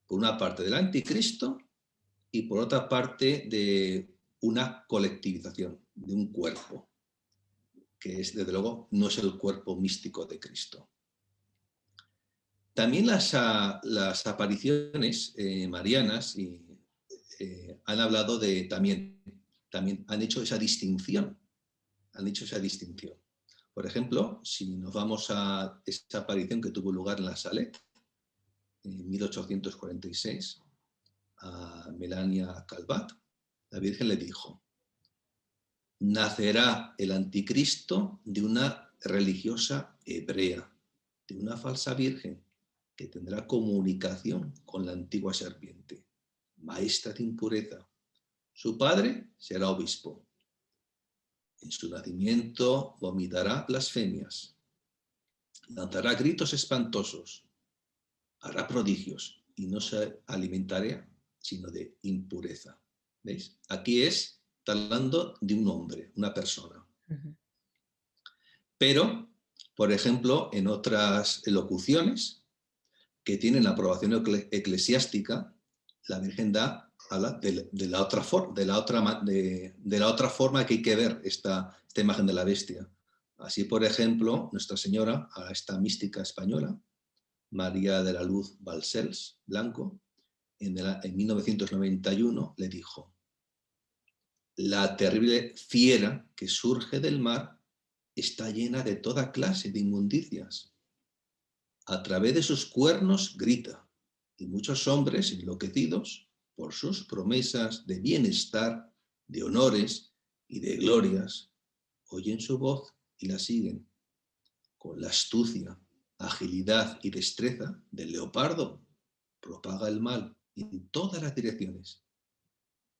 Por una parte del anticristo y por otra parte de una colectivización, de un cuerpo, que es, desde luego, no es el cuerpo místico de Cristo. También las apariciones marianas han hablado de, también han hecho esa distinción, Por ejemplo, si nos vamos a esa aparición que tuvo lugar en la Salet, en 1846, a Melania Calvat, la Virgen le dijo: nacerá el anticristo de una religiosa hebrea, de una falsa virgen, que tendrá comunicación con la antigua serpiente, maestra de impureza. Su padre será obispo. En su nacimiento vomitará blasfemias, lanzará gritos espantosos, hará prodigios y no se alimentará sino de impureza. ¿Veis? Aquí está hablando de un hombre, una persona. Ujú. Pero, por ejemplo, en otras elocuciones que tienen la aprobación eclesiástica, la Virgen habla de la otra forma que hay que ver esta imagen de la bestia. Así, por ejemplo, Nuestra Señora, a esta mística española, María de la Luz Balcells Blanco, en 1991 le dijo: la terrible fiera que surge del mar está llena de toda clase de inmundicias. A través de sus cuernos grita, y muchos hombres enloquecidos por sus promesas de bienestar, de honores y de glorias, oyen su voz y la siguen. Con la astucia, agilidad y destreza del leopardo, propaga el mal en todas las direcciones.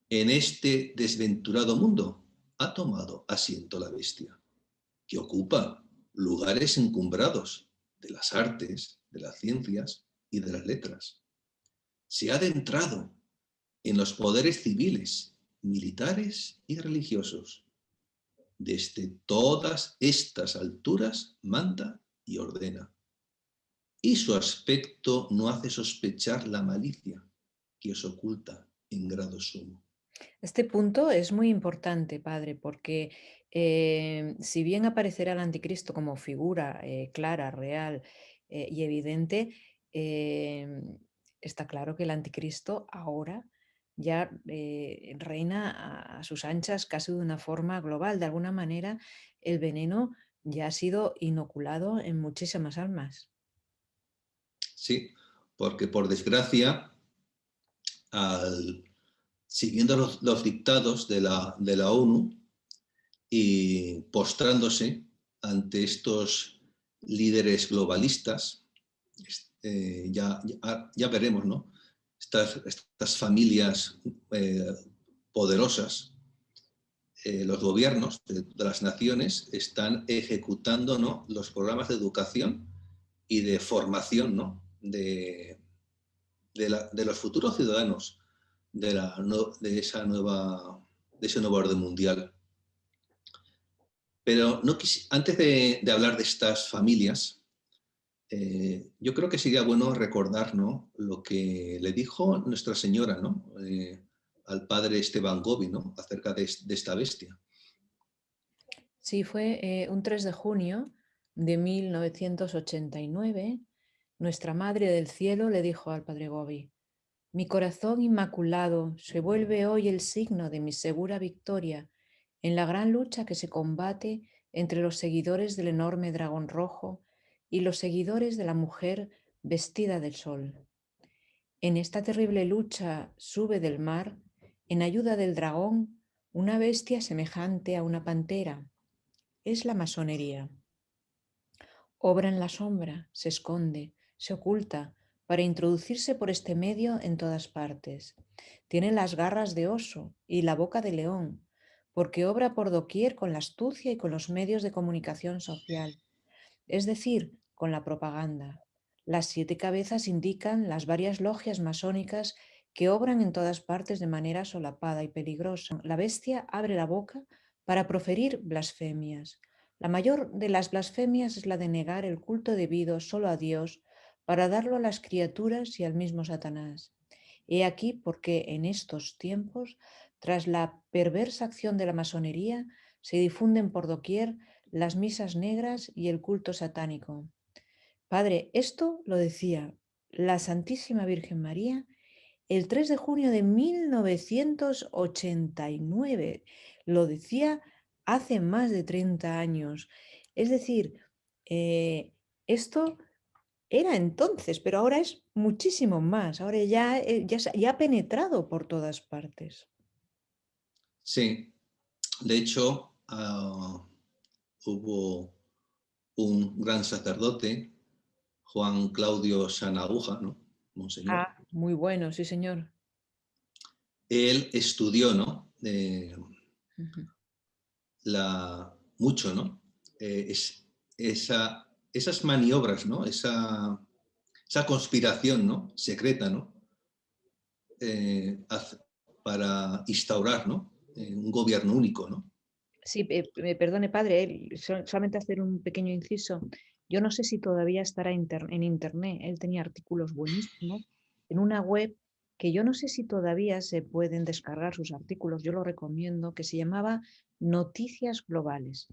En este desventurado mundo ha tomado asiento la bestia, que ocupa lugares encumbrados de las artes, de las ciencias y de las letras. Se ha adentrado en los poderes civiles, militares y religiosos. Desde todas estas alturas manda y ordena. Y su aspecto no hace sospechar la malicia que os oculta en grado sumo. Este punto es muy importante, padre, porque si bien aparecerá el anticristo como figura clara, real y evidente, está claro que el anticristo ahora ya reina a sus anchas casi de una forma global. De alguna manera, el veneno ya ha sido inoculado en muchísimas almas. Sí, porque por desgracia, al, siguiendo los dictados de la ONU y postrándose ante estos líderes globalistas, ya veremos, ¿no? Estas familias poderosas los gobiernos de las naciones están ejecutando, ¿no?, los programas de educación y de formación, ¿no?, de los futuros ciudadanos de ese nuevo orden mundial. Pero no antes de hablar de estas familias, yo creo que sería bueno recordar, ¿no?, lo que le dijo Nuestra Señora, ¿no?, al padre Esteban Gobi, ¿no?, acerca de esta bestia. Sí, fue un 3 de junio de 1989. Nuestra Madre del Cielo le dijo al Padre Gobi: mi corazón inmaculado se vuelve hoy el signo de mi segura victoria en la gran lucha que se combate entre los seguidores del enorme dragón rojo y los seguidores de la mujer vestida del sol. En esta terrible lucha sube del mar, en ayuda del dragón, una bestia semejante a una pantera. Es la masonería. Obra en la sombra, se esconde, se oculta, para introducirse por este medio en todas partes. Tiene las garras de oso y la boca de león, porque obra por doquier con la astucia y con los medios de comunicación social, es decir, con la propaganda. Las 7 cabezas indican las varias logias masónicas que obran en todas partes de manera solapada y peligrosa. La bestia abre la boca para proferir blasfemias. La mayor de las blasfemias es la de negar el culto debido solo a Dios para darlo a las criaturas y al mismo Satanás. He aquí por qué en estos tiempos, tras la perversa acción de la masonería, se difunden por doquier las misas negras y el culto satánico. Padre, esto lo decía la Santísima Virgen María el 3 de junio de 1989. Lo decía hace más de 30 años. Es decir, esto era entonces, pero ahora es muchísimo más. Ahora ya ha penetrado por todas partes. Sí, de hecho, hubo un gran sacerdote, Juan Claudio Sanahuja, ¿no?, Monseñor. Ah, muy bueno, sí, señor. Él estudió, ¿no?, Ujú. mucho, ¿no?, esas maniobras, ¿no?, esa conspiración, ¿no?, secreta, ¿no?, hace- para instaurar, ¿no?, un gobierno único, ¿no? Sí, perdone, padre, solamente hacer un pequeño inciso. Yo no sé si todavía estará en internet. Él tenía artículos buenísimos en una web que yo no sé si todavía se pueden descargar sus artículos. Yo lo recomiendo, que se llamaba Noticias Globales.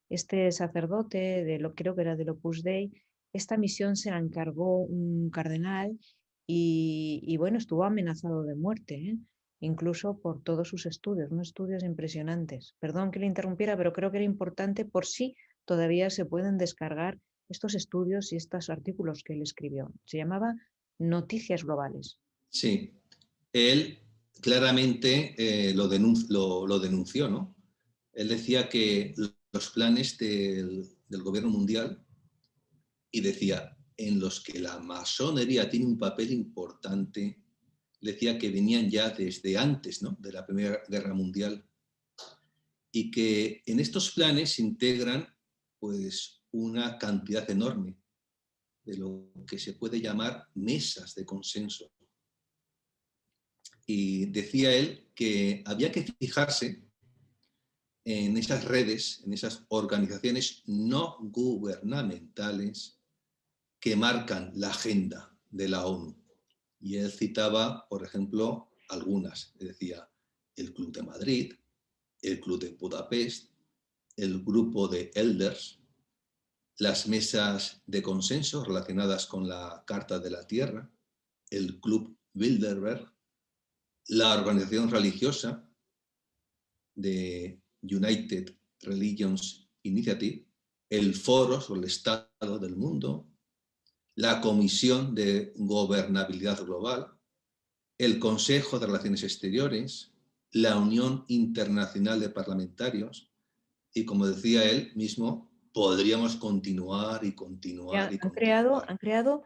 Este sacerdote, creo que era del Opus Dei, esta misión se la encargó un cardenal y bueno, estuvo amenazado de muerte, ¿eh? Incluso por todos sus estudios, unos estudios impresionantes. Perdón que le interrumpiera, pero creo que era importante por si todavía se pueden descargar estos estudios y estos artículos que él escribió. Se llamaba Noticias Globales. Sí, él claramente lo denunció, ¿no? Él decía que los planes del gobierno mundial, y decía, en los que la masonería tiene un papel importante, decía que venían ya desde antes, ¿no?, de la Primera Guerra Mundial, y que en estos planes se integran, pues, una cantidad enorme de lo que se puede llamar mesas de consenso. Y decía él que había que fijarse en esas redes, en esas organizaciones no gubernamentales que marcan la agenda de la ONU. Y él citaba, por ejemplo, algunas. Decía el Club de Madrid, el Club de Budapest, el Grupo de Elders, las mesas de consenso relacionadas con la Carta de la Tierra, el Club Bilderberg, la organización religiosa de United Religions Initiative, el Foro sobre el Estado del Mundo, la Comisión de Gobernabilidad Global, el Consejo de Relaciones Exteriores, la Unión Internacional de Parlamentarios y, como decía él mismo, podríamos continuar y continuar Ya y continuar. han creado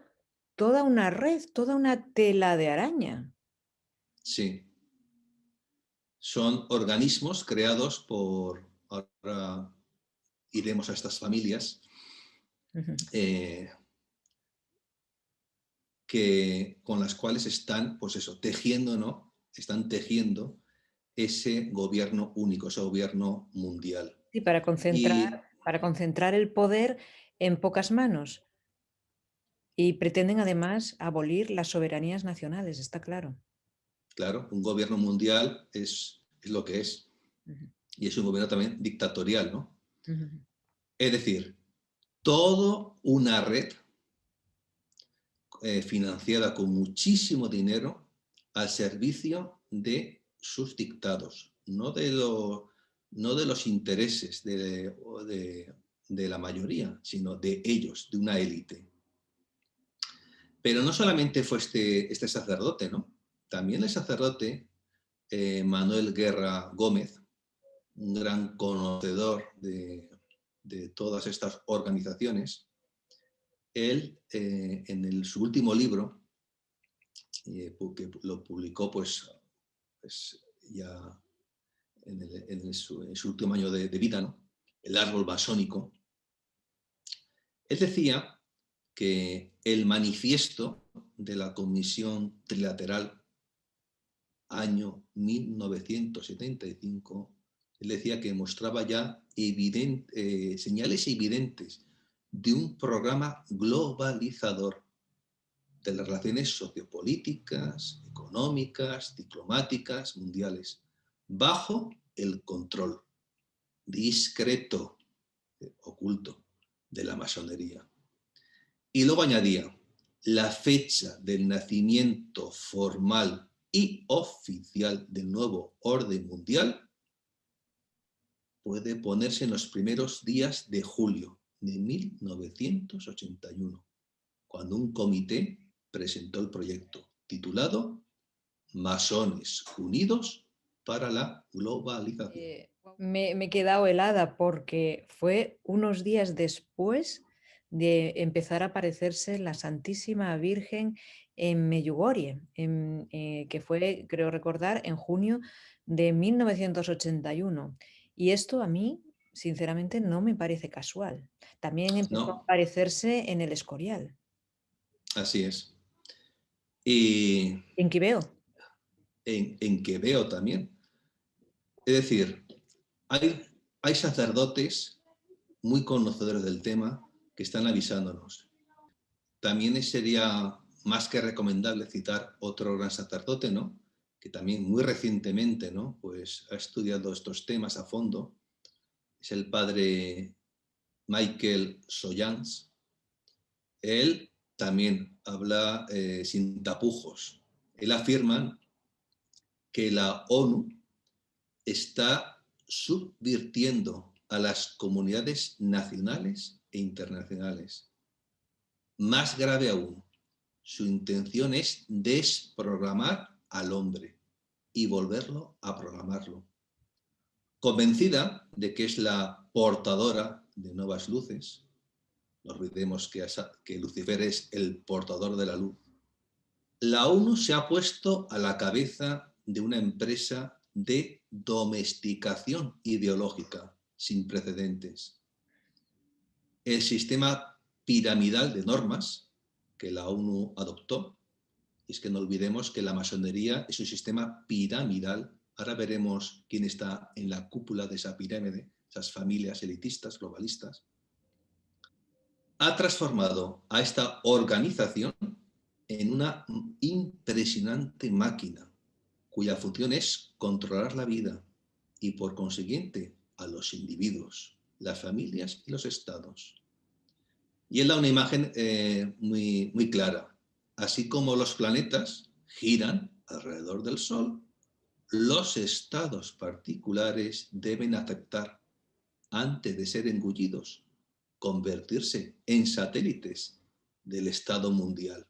toda una red, toda una tela de araña. Sí, Son organismos creados por, ahora iremos a estas familias, Ujú. eh, con las cuales están, pues eso, tejiendo, ¿no? Están tejiendo ese gobierno único, ese gobierno mundial. Sí, Y para concentrar el poder en pocas manos y pretenden además abolir las soberanías nacionales, está claro. claro, un gobierno mundial es lo que es. Ujú, Y es un gobierno también dictatorial, ¿no? ujú. Es decir, toda una red financiada con muchísimo dinero al servicio de sus dictados, no de los intereses de la mayoría, sino de ellos, de una élite. Pero no solamente fue este sacerdote, ¿no? También el sacerdote Manuel Guerra Gómez, un gran conocedor de todas estas organizaciones, él su último libro, que lo publicó pues ya en su último año de vida, ¿no? El árbol masónico, él decía que el manifiesto de la Comisión Trilateral año 1975, él decía que mostraba ya señales evidentes de un programa globalizador de las relaciones sociopolíticas, económicas, diplomáticas, mundiales, bajo el control discreto, oculto, de la masonería. Y luego añadía, la fecha del nacimiento formal y oficial del nuevo orden mundial puede ponerse en los primeros días de julio de 1981, cuando un comité presentó el proyecto titulado Masones Unidos para la Globalización. Me he quedado helada porque fue unos días después de empezar a aparecerse la Santísima Virgen en Medjugorje, que fue, creo recordar, en junio de 1981. Y esto a mí, sinceramente, no me parece casual. También empezó a No, aparecerse en el Escorial, así es. Y en Quibeo. en que veo también. Es decir, hay, hay sacerdotes muy conocedores del tema que están avisándonos. También sería más que recomendable citar otro gran sacerdote, ¿no? Que también muy recientemente, ¿no? Pues ha estudiado estos temas a fondo. Es el padre Michael Soyans. Él también habla sin tapujos. Él afirma que la ONU está subvirtiendo a las comunidades nacionales e internacionales. Más grave aún, su intención es desprogramar al hombre y volverlo a programarlo. Convencida de que es la portadora de nuevas luces, no olvidemos que Lucifer es el portador de la luz, la ONU se ha puesto a la cabeza de una empresa de domesticación ideológica sin precedentes. El sistema piramidal de normas que la ONU adoptó, y es que no olvidemos que la masonería es un sistema piramidal. Ahora veremos quién está en la cúpula de esa pirámide, esas familias elitistas, globalistas. Ha transformado a esta organización en una impresionante máquina cuya función es controlar la vida y, por consiguiente, a los individuos, las familias y los estados. Y él da una imagen muy clara. Así como los planetas giran alrededor del Sol, los estados particulares deben aceptar, antes de ser engullidos, convertirse en satélites del Estado mundial.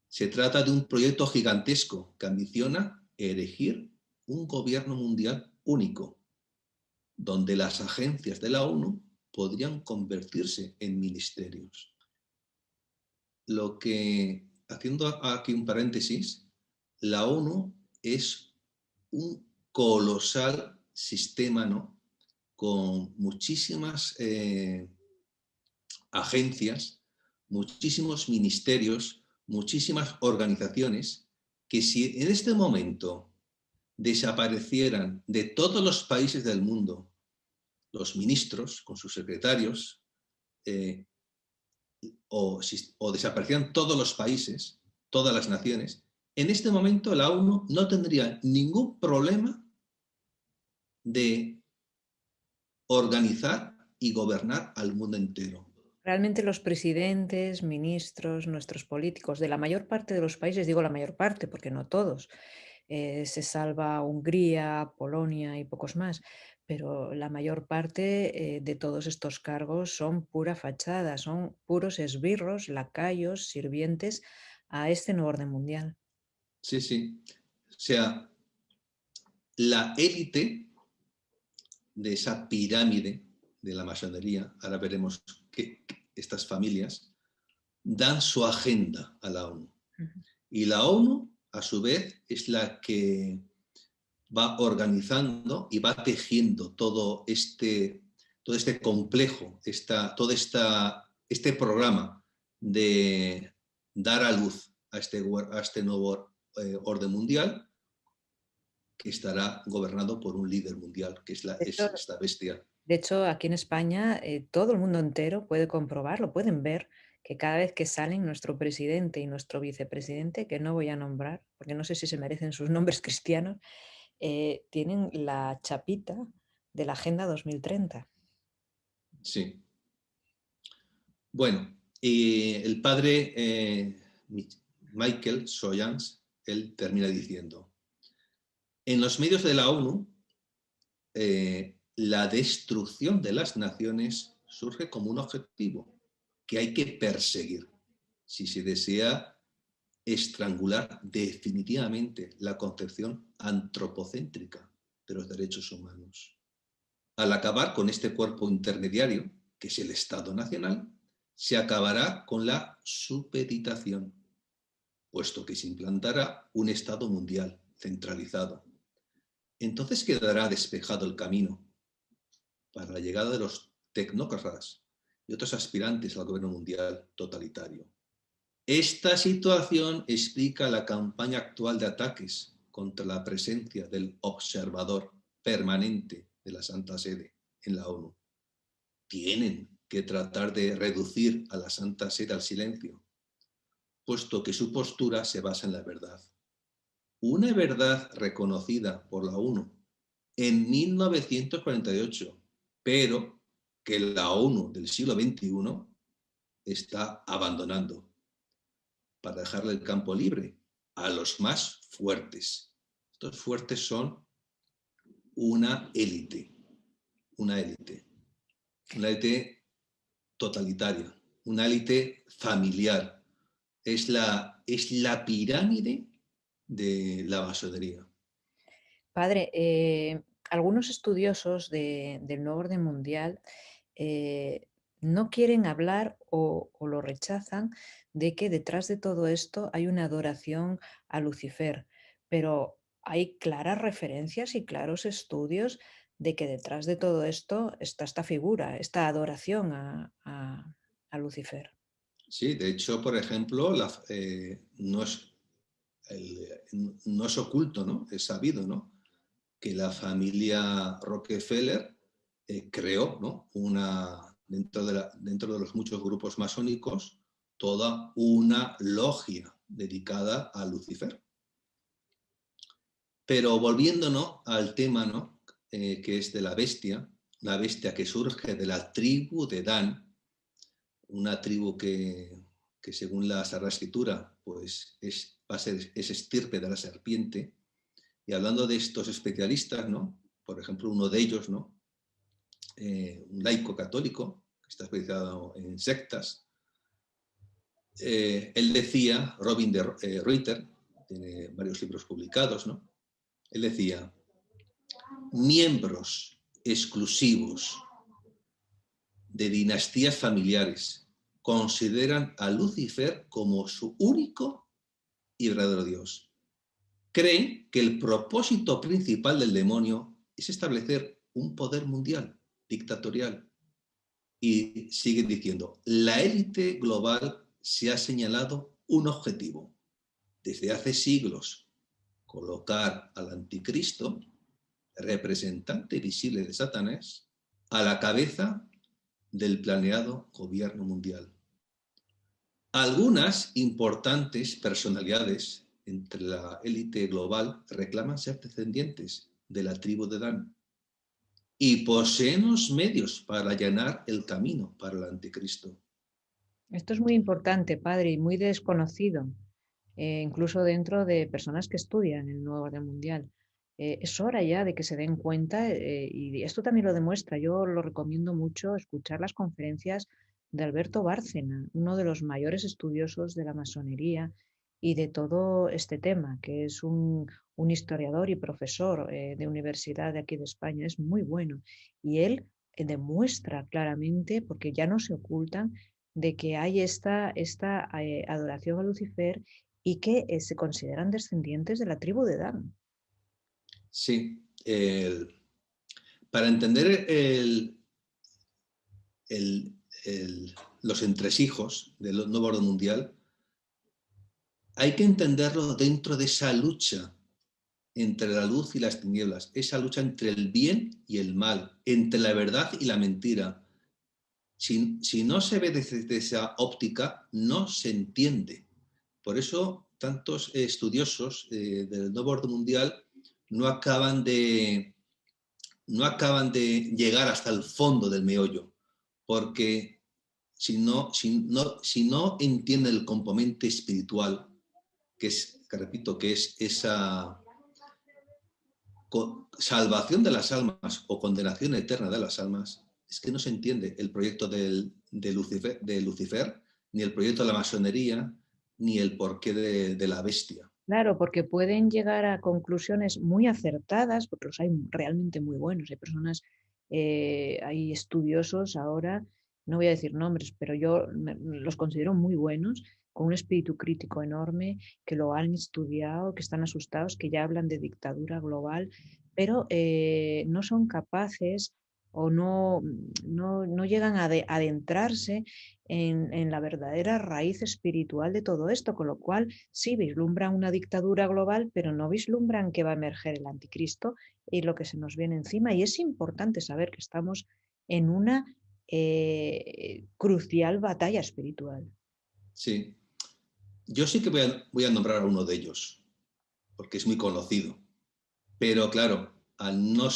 Se trata de un proyecto gigantesco que ambiciona erigir un gobierno mundial único, donde las agencias de la ONU podrían convertirse en ministerios. Lo que, haciendo aquí un paréntesis, la ONU es un colosal sistema, ¿no? Con muchísimas agencias, muchísimos ministerios, muchísimas organizaciones, que si en este momento desaparecieran de todos los países del mundo los ministros con sus secretarios, eh, o desaparecieran todos los países, todas las naciones, en este momento la ONU no tendría ningún problema de organizar y gobernar al mundo entero. Realmente los presidentes, ministros, nuestros políticos de la mayor parte de los países, digo la mayor parte porque no todos, se salva Hungría, Polonia y pocos más, pero la mayor parte de todos estos cargos son pura fachada, son puros esbirros, lacayos, sirvientes a este nuevo orden mundial. Sí, sí. O sea, la élite de esa pirámide de la masonería, ahora veremos que estas familias dan su agenda a la ONU. Ujú. Y la ONU, a su vez, es la que va organizando y va tejiendo todo este complejo, este programa de dar a luz a este nuevo orden mundial, que estará gobernado por un líder mundial, que es De hecho, esta bestia. de hecho, aquí en España todo el mundo entero puede comprobarlo, pueden ver que cada vez que salen nuestro presidente y nuestro vicepresidente, que no voy a nombrar, porque no sé si se merecen sus nombres cristianos, tienen la chapita de la Agenda 2030. Sí. Bueno, y el padre Michael Soyans, él termina diciendo: en los medios de la ONU, la destrucción de las naciones surge como un objetivo que hay que perseguir si se desea estrangular definitivamente la concepción antropocéntrica de los derechos humanos. Al acabar con este cuerpo intermediario, que es el Estado Nacional, se acabará con la supeditación, puesto que se implantará un Estado mundial centralizado. Entonces quedará despejado el camino para la llegada de los tecnócratas y otros aspirantes al gobierno mundial totalitario. Esta situación explica la campaña actual de ataques contra la presencia del observador permanente de la Santa Sede en la ONU. Tienen que tratar de reducir a la Santa Sede al silencio, puesto que su postura se basa en la verdad. Una verdad reconocida por la ONU en 1948, pero que la ONU del siglo XXI está abandonando para dejarle el campo libre a los más fuertes. Estos fuertes son una élite, una élite, una élite totalitaria, una élite familiar. Es la pirámide de la masonería. Padre, algunos estudiosos del nuevo orden mundial no quieren hablar o lo rechazan de que detrás de todo esto hay una adoración a Lucifer, pero hay claras referencias y claros estudios de que detrás de todo esto está esta figura, esta adoración a Lucifer. Sí, de hecho, por ejemplo, no es oculto, ¿no? Es sabido, ¿no? Que la familia Rockefeller creó, ¿no? Dentro de los muchos grupos masónicos, toda una logia dedicada a Lucifer. Pero volviéndonos al tema, ¿no? Que es de la bestia que surge de la tribu de Dan, una tribu que según la Sagrada Escritura pues es estirpe de la serpiente. Y hablando de estos especialistas, ¿no? Por ejemplo, uno de ellos, ¿no? Un laico católico que está especializado en sectas, él decía, Robin de Reuter, tiene varios libros publicados, ¿no? Él decía: miembros exclusivos de dinastías familiares consideran a Lucifer como su único y verdadero Dios. creen que el propósito principal del demonio es establecer un poder mundial, dictatorial. Y siguen diciendo, la élite global se ha señalado un objetivo desde hace siglos, colocar al anticristo, representante visible de Satanás, a la cabeza del planeado gobierno mundial. Algunas importantes personalidades entre la élite global reclaman ser descendientes de la tribu de Dan y poseen los medios para allanar el camino para el anticristo. Esto es muy importante, padre, y muy desconocido, incluso dentro de personas que estudian el nuevo orden mundial. Es hora ya de que se den cuenta, y esto también lo demuestra. Yo lo recomiendo mucho escuchar las conferencias de Alberto Bárcena, uno de los mayores estudiosos de la masonería y de todo este tema, que es un historiador y profesor de universidad de aquí de España. Es muy bueno. Y él demuestra claramente, porque ya no se ocultan, de que hay esta adoración a Lucifer y que se consideran descendientes de la tribu de Dan. Sí, para entender los entresijos del nuevo orden mundial, hay que entenderlo dentro de esa lucha entre la luz y las tinieblas, esa lucha entre el bien y el mal, entre la verdad y la mentira. Si no se ve desde esa óptica, no se entiende. Por eso tantos estudiosos del nuevo orden mundial no acaban de llegar hasta el fondo del meollo, porque si no entienden el componente espiritual, que repito, que es esa salvación de las almas o condenación eterna de las almas, es que no se entiende el proyecto de Lucifer, ni el proyecto de la masonería, ni el porqué de la bestia. Claro, porque pueden llegar a conclusiones muy acertadas, porque los hay realmente muy buenos. Hay personas, hay estudiosos ahora, no voy a decir nombres, pero yo los considero muy buenos, con un espíritu crítico enorme, que lo han estudiado, que están asustados, que ya hablan de dictadura global, pero no son capaces o no llegan a adentrarse en la verdadera raíz espiritual de todo esto, con lo cual sí vislumbran una dictadura global, pero no vislumbran que va a emerger el anticristo y lo que se nos viene encima. Y es importante saber que estamos en una crucial batalla espiritual. Sí, yo sí que voy a nombrar a uno de ellos, porque es muy conocido. Pero claro, al no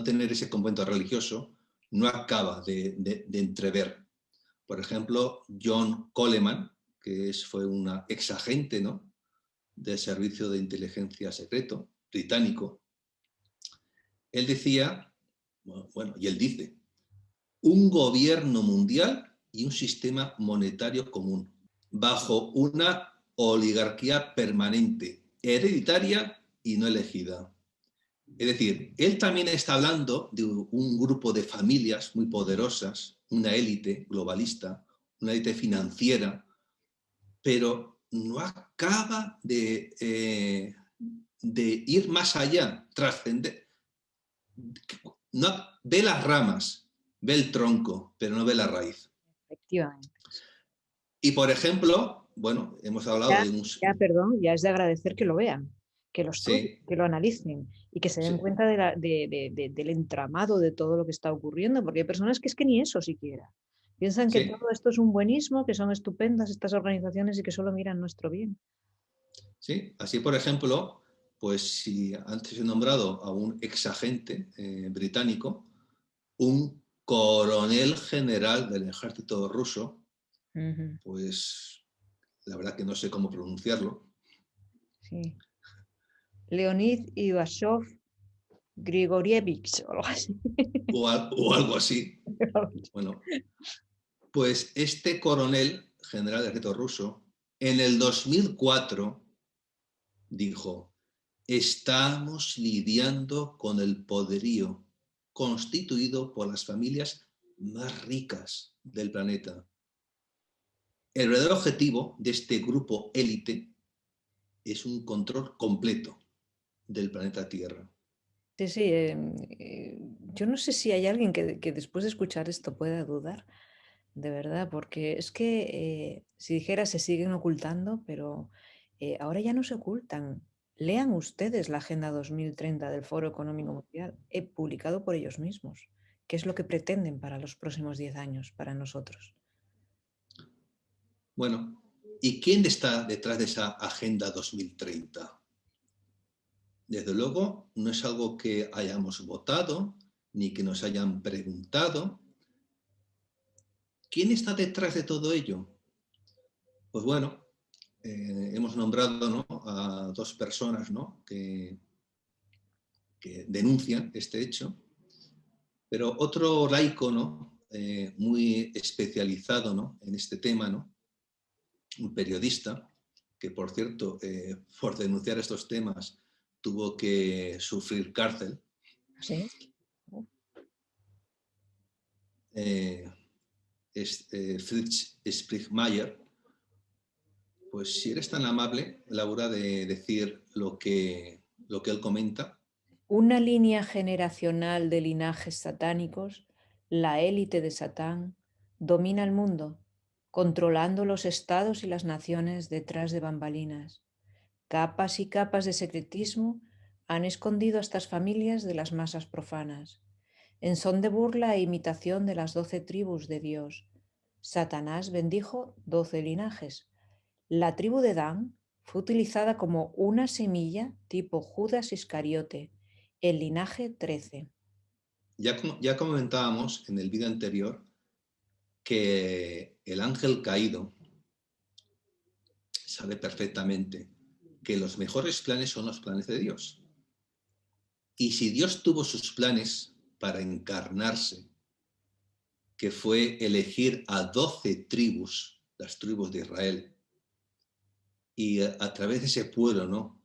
tener ese componente religioso, no acaba de entrever. Por ejemplo, John Coleman, que fue una ex agente, ¿no?, del Servicio de Inteligencia Secreto británico. Él decía, bueno, y él dice, un gobierno mundial y un sistema monetario común, bajo una oligarquía permanente, hereditaria y no elegida. Es decir, él también está hablando de un grupo de familias muy poderosas, una élite globalista, una élite financiera, pero no acaba de ir más allá, trascender. No, ve las ramas, ve el tronco, pero no ve la raíz. Efectivamente. Y por ejemplo, bueno, hemos hablado Ya, de un... perdón, ya es de agradecer que lo vean, que lo estudien, Sí, que lo analicen y que se den sí, cuenta del entramado de todo lo que está ocurriendo, porque hay personas que es que ni eso siquiera. Piensan que sí, todo esto es un buenismo, que son estupendas estas organizaciones y que solo miran nuestro bien. sí. Así, por ejemplo, pues si antes he nombrado a un exagente británico, un coronel general del ejército ruso, Ujú, pues la verdad que no sé cómo pronunciarlo, sí. Leonid Ivashov Grigorievich o algo así. o algo así. Bueno, pues este coronel general del ejército ruso, en el 2004 dijo, estamos lidiando con el poderío constituido por las familias más ricas del planeta. El verdadero objetivo de este grupo élite es un control completo del planeta Tierra. Sí, sí, yo no sé si hay alguien que después de escuchar esto pueda dudar, de verdad, porque es que si dijera se siguen ocultando, pero ahora ya no se ocultan. Lean ustedes la Agenda 2030 del Foro Económico Mundial, publicado por ellos mismos. ¿Qué es lo que pretenden para los próximos 10 años para nosotros? Bueno, ¿y quién está detrás de esa Agenda 2030? Desde luego, no es algo que hayamos votado ni que nos hayan preguntado. ¿Quién está detrás de todo ello? Pues bueno, hemos nombrado, ¿no?, a dos personas, ¿no?, que denuncian este hecho, pero otro laico, ¿no?, muy especializado, ¿no?, en este tema, ¿no?, un periodista, que por cierto, por denunciar estos temas tuvo que sufrir cárcel, ¿Sí? Oh. eh, Fritz Sprichmayer. Pues si eres tan amable, Laura, de decir lo que él comenta. Una línea generacional de linajes satánicos, la élite de Satán, domina el mundo, controlando los estados y las naciones detrás de bambalinas. Capas y capas de secretismo han escondido a estas familias de las masas profanas, en son de burla e imitación de las 12 tribus de Dios. Satanás bendijo 12 linajes. La tribu de Dan fue utilizada como una semilla tipo Judas Iscariote, el linaje 13. Ya comentábamos en el vídeo anterior que el ángel caído sabe perfectamente que los mejores planes son los planes de Dios. Y si Dios tuvo sus planes para encarnarse, que fue elegir a 12 tribus, las tribus de Israel, y a través de ese pueblo, ¿no?,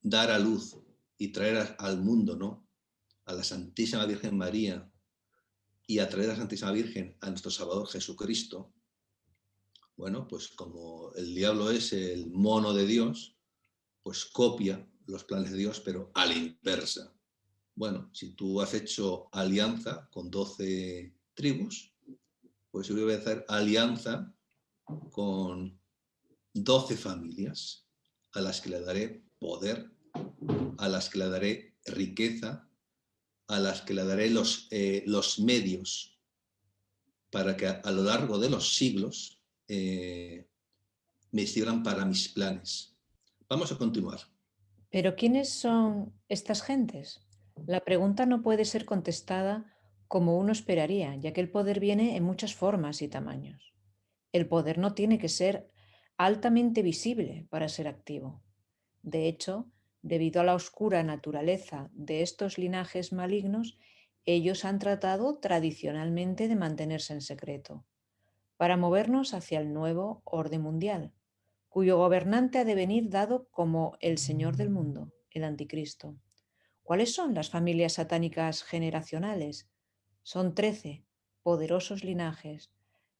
dar a luz y traer al mundo, ¿no?, a la Santísima Virgen María, y a través de la Santísima Virgen a nuestro Salvador Jesucristo. Bueno, pues como el diablo es el mono de Dios, pues copia los planes de Dios, pero a la inversa. Bueno, si tú has hecho alianza con 12 tribus, pues yo voy a hacer alianza con 12 familias a las que le daré poder, a las que le daré riqueza, a las que le daré los medios para que a lo largo de los siglos me sirvan para mis planes. Vamos a continuar. Pero ¿quiénes son estas gentes? La pregunta no puede ser contestada como uno esperaría, ya que el poder viene en muchas formas y tamaños. El poder no tiene que ser altamente visible para ser activo. De hecho, debido a la oscura naturaleza de estos linajes malignos, ellos han tratado tradicionalmente de mantenerse en secreto, para movernos hacia el nuevo orden mundial, cuyo gobernante ha de venir dado como el Señor del mundo, el Anticristo. ¿Cuáles son las familias satánicas generacionales? Son 13 poderosos linajes.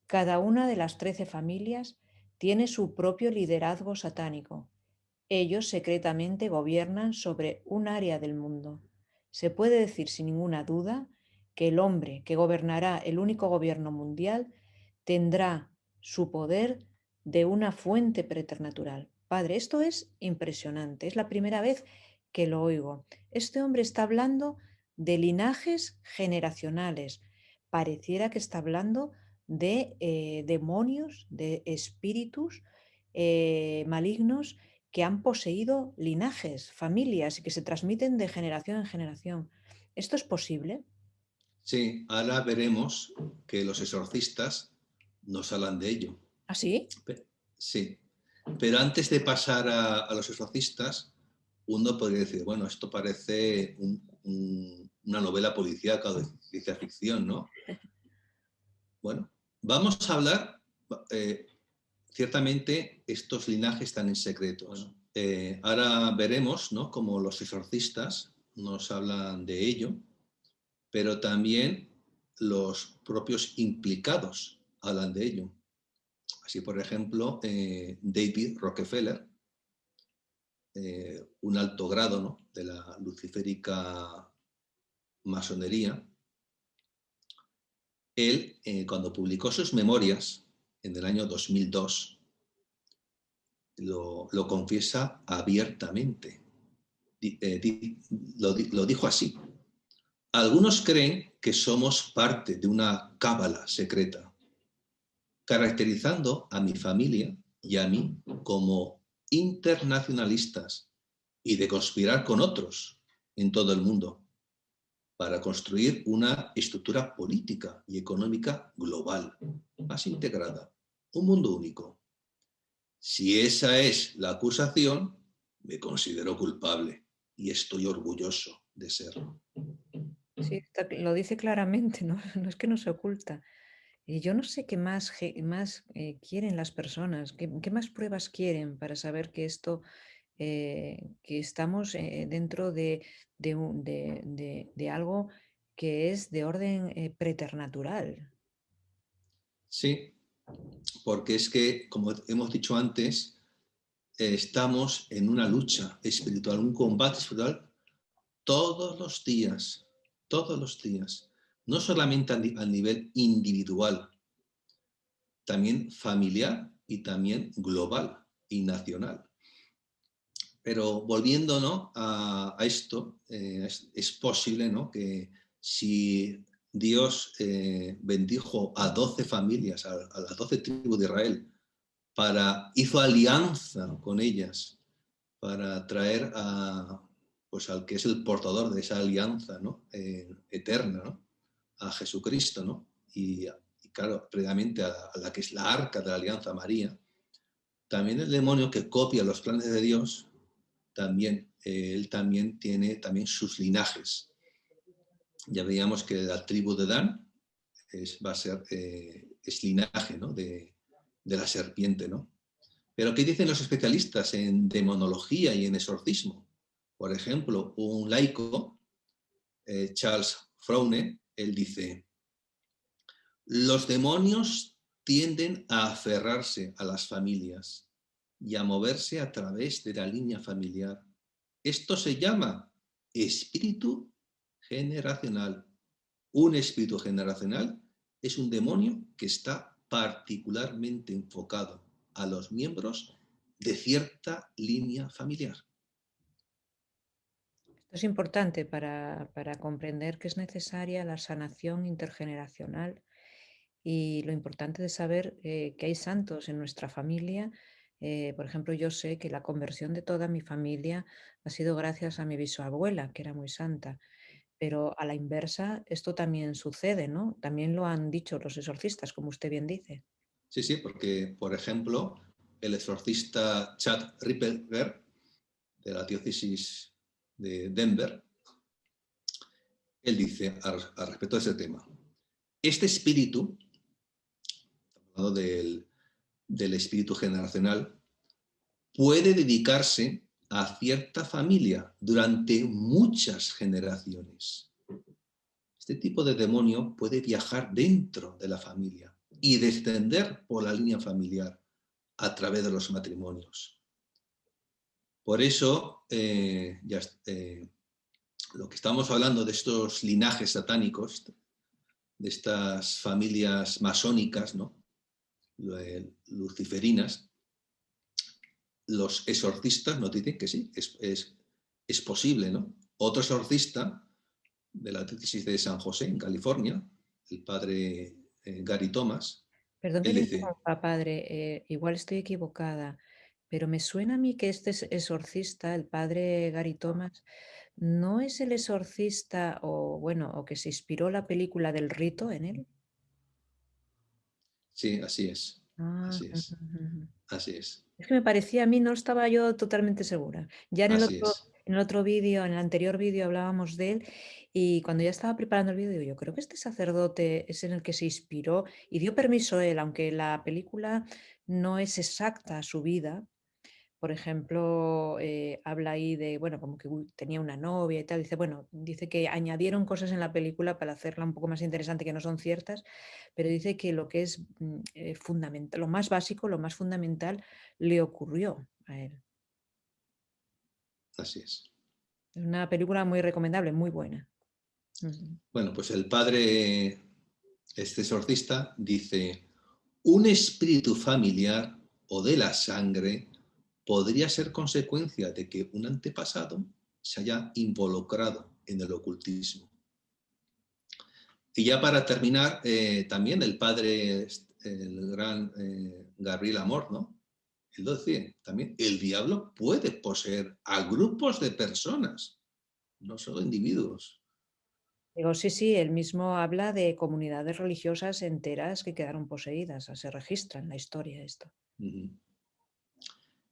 Cada una de las 13 familias tiene su propio liderazgo satánico. Ellos secretamente gobiernan sobre un área del mundo. Se puede decir sin ninguna duda que el hombre que gobernará el único gobierno mundial tendrá su poder de una fuente preternatural. Padre, esto es impresionante. Es la primera vez que lo oigo. Este hombre está hablando de linajes generacionales. Pareciera que está hablando de demonios, de espíritus malignos que han poseído linajes, familias y que se transmiten de generación en generación. ¿Esto es posible? Sí, ahora veremos que los exorcistas nos hablan de ello. ¿Ah, sí? Sí, pero antes de pasar a los exorcistas, uno podría decir, bueno, esto parece una novela policíaca o de ciencia ficción, ¿no? Bueno, vamos a hablar, eh, ciertamente estos linajes están en secretos. Ahora veremos, ¿no?, cómo los exorcistas nos hablan de ello, pero también los propios implicados hablan de ello. Así, por ejemplo, David Rockefeller, un alto grado, ¿no?, de la luciférica masonería, él, cuando publicó sus memorias en el año 2002, lo confiesa abiertamente. Lo dijo así: algunos creen que somos parte de una cábala secreta, caracterizando a mi familia y a mí como internacionalistas y de conspirar con otros en todo el mundo para construir una estructura política y económica global, más integrada, un mundo único. Si esa es la acusación, me considero culpable y estoy orgulloso de serlo. Sí, lo dice claramente, ¿no? No es que no se oculta. Y yo no sé qué más, quieren las personas, qué más pruebas quieren para saber que esto, que estamos dentro de algo que es de orden preternatural. Sí, porque es que, como hemos dicho antes, estamos en una lucha espiritual, un combate espiritual todos los días, no solamente a nivel individual, también familiar y también global y nacional. Pero volviendo, ¿no?, a esto, es posible, ¿no?, que si Dios bendijo a 12 familias, a las 12 tribus de Israel, hizo alianza con ellas para traer pues al que es el portador de esa alianza, ¿no?, eterna, ¿no?, a Jesucristo, ¿no? Y claro, previamente a la que es la arca de la alianza, María, también el demonio que copia los planes de Dios, también, él también tiene también sus linajes. Ya veíamos que la tribu de Dan va a ser, es linaje, ¿no?, de la serpiente, ¿no? Pero ¿qué dicen los especialistas en demonología y en exorcismo? Por ejemplo, un laico, Charles Froune, él dice: los demonios tienden a aferrarse a las familias y a moverse a través de la línea familiar. Esto se llama espíritu generacional. Un espíritu generacional es un demonio que está particularmente enfocado a los miembros de cierta línea familiar. Esto es importante para comprender que es necesaria la sanación intergeneracional y lo importante de saber que hay santos en nuestra familia. Por ejemplo, yo sé que la conversión de toda mi familia ha sido gracias a mi bisabuela, que era muy santa. Pero a la inversa, esto también sucede, ¿no? También lo han dicho los exorcistas, como usted bien dice. Sí, sí, porque, por ejemplo, el exorcista Chad Ripperger, de la diócesis de Denver, él dice al respecto de ese tema: este espíritu, hablando del espíritu generacional, puede dedicarse a cierta familia durante muchas generaciones. Este tipo de demonio puede viajar dentro de la familia y descender por la línea familiar a través de los matrimonios. Por eso, lo que estamos hablando de estos linajes satánicos, de estas familias masónicas, ¿no?, luciferinas, los exorcistas nos dicen que sí, es posible, ¿no? Otro exorcista de la diócesis de San José, en California, el padre Gary Thomas, Perdón que él le dice, interrumpa, padre, igual estoy equivocada, pero me suena a mí que este exorcista, el padre Gary Thomas, no es el exorcista o bueno, o que se inspiró la película del Rito en él. sí, así es, Ah, así ujú, es, ujú. así es, Es que me parecía a mí, no estaba yo totalmente segura. Ya así es. en el otro vídeo, en el anterior vídeo hablábamos de él y cuando ya estaba preparando el vídeo, digo, yo creo que este sacerdote es en el que se inspiró y dio permiso él, aunque la película no es exacta a su vida. Por ejemplo, habla ahí de, bueno, como que tenía una novia y tal. Dice, bueno, dice que añadieron cosas en la película para hacerla un poco más interesante que no son ciertas, pero dice que lo que es fundamental, lo más básico, lo más fundamental, le ocurrió a él. así es. Es una película muy recomendable, muy buena. Ujú. Bueno, pues el padre, este exorcista, dice, un espíritu familiar o de la sangre podría ser consecuencia de que un antepasado se haya involucrado en el ocultismo. Y ya para terminar, también el padre, el gran Gabriel Amor, ¿no? Él lo decía también, el diablo puede poseer a grupos de personas, no solo individuos. Digo, sí, sí, él mismo habla de comunidades religiosas enteras que quedaron poseídas, se registra en la historia esto. Ujú.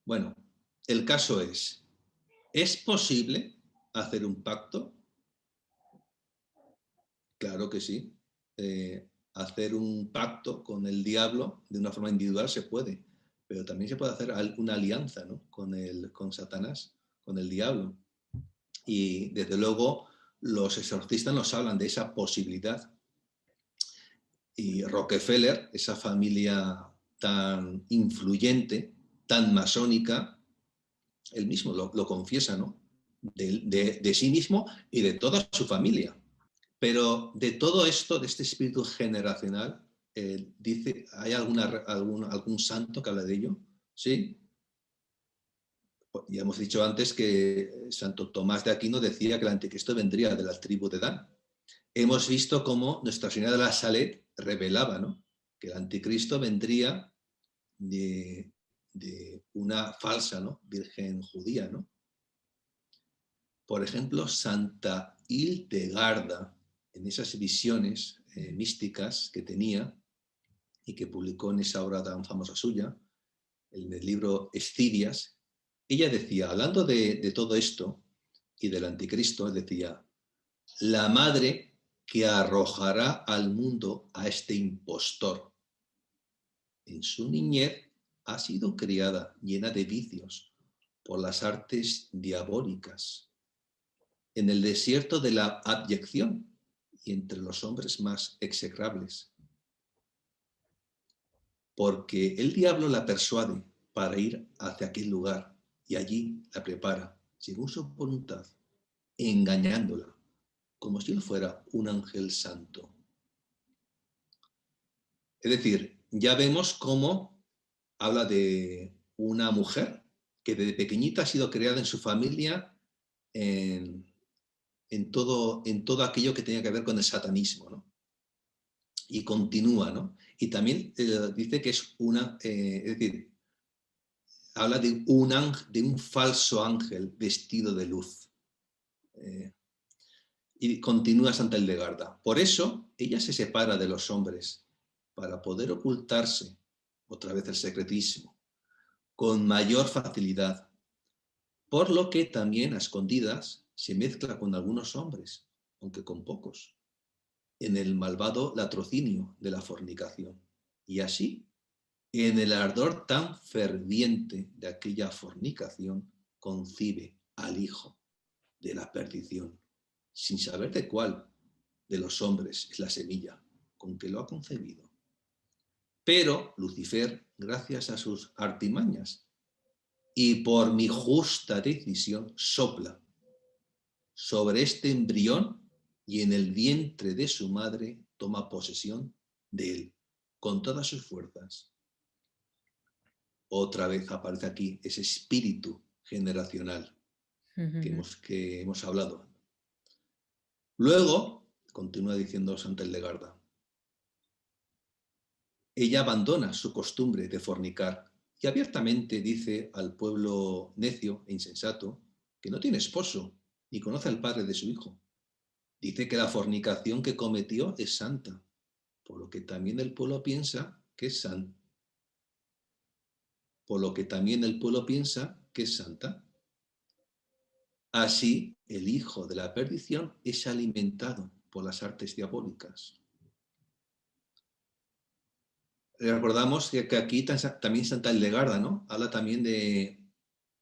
Bueno, el caso ¿es posible hacer un pacto? Claro que sí. Hacer un pacto con el diablo de una forma individual se puede, pero también se puede hacer una alianza, ¿no? Con Satanás, con el diablo. Y desde luego los exorcistas nos hablan de esa posibilidad. Y Rockefeller, esa familia tan influyente, tan masónica, él mismo lo confiesa, ¿no? De sí mismo y de toda su familia. Pero de todo esto, de este espíritu generacional, dice, ¿hay algún santo que habla de ello? Sí. Ya hemos dicho antes que Santo Tomás de Aquino decía que el anticristo vendría de la tribu de Dan. Hemos visto cómo Nuestra Señora de la Salet revelaba, ¿no? Que el anticristo vendría de una falsa, ¿no? Virgen judía, ¿no? Por ejemplo, Santa Hildegarda, en esas visiones místicas que tenía y que publicó en esa obra tan famosa suya, en el libro Escidias, ella decía, hablando de todo esto y del anticristo, decía, la madre que arrojará al mundo a este impostor. En su niñez ha sido criada llena de vicios por las artes diabólicas en el desierto de la abyección y entre los hombres más execrables. Porque el diablo la persuade para ir hacia aquel lugar y allí la prepara, según su voluntad, engañándola, como si él fuera un ángel santo. Es decir, ya vemos cómo habla de una mujer que desde pequeñita ha sido creada en su familia en, en todo aquello que tenía que ver con el satanismo, ¿no? Y continúa, ¿no? Y también dice que es es decir, habla de un falso ángel vestido de luz. Eh, y continúa Santa Hildegarda. Por eso ella se separa de los hombres para poder ocultarse, otra vez el secretismo, con mayor facilidad, por lo que también a escondidas se mezcla con algunos hombres, aunque con pocos, en el malvado latrocinio de la fornicación. Y así, en el ardor tan ferviente de aquella fornicación, concibe al Hijo de la perdición, sin saber de cuál de los hombres es la semilla con que lo ha concebido. Pero Lucifer, gracias a sus artimañas y por mi justa decisión, sopla sobre este embrión y en el vientre de su madre toma posesión de él con todas sus fuerzas. Otra vez aparece aquí ese espíritu generacional que hemos hablado. Luego, continúa diciendo Santa Hildegarda, ella abandona su costumbre de fornicar y abiertamente dice al pueblo necio e insensato que no tiene esposo ni conoce al padre de su hijo. Dice que la fornicación que cometió es santa, por lo que también el pueblo piensa que es santa. Por lo que también el pueblo piensa que es santa. Así, el hijo de la perdición es alimentado por las artes diabólicas. Recordamos que aquí también Santa Hildegarda, ¿no? Habla también de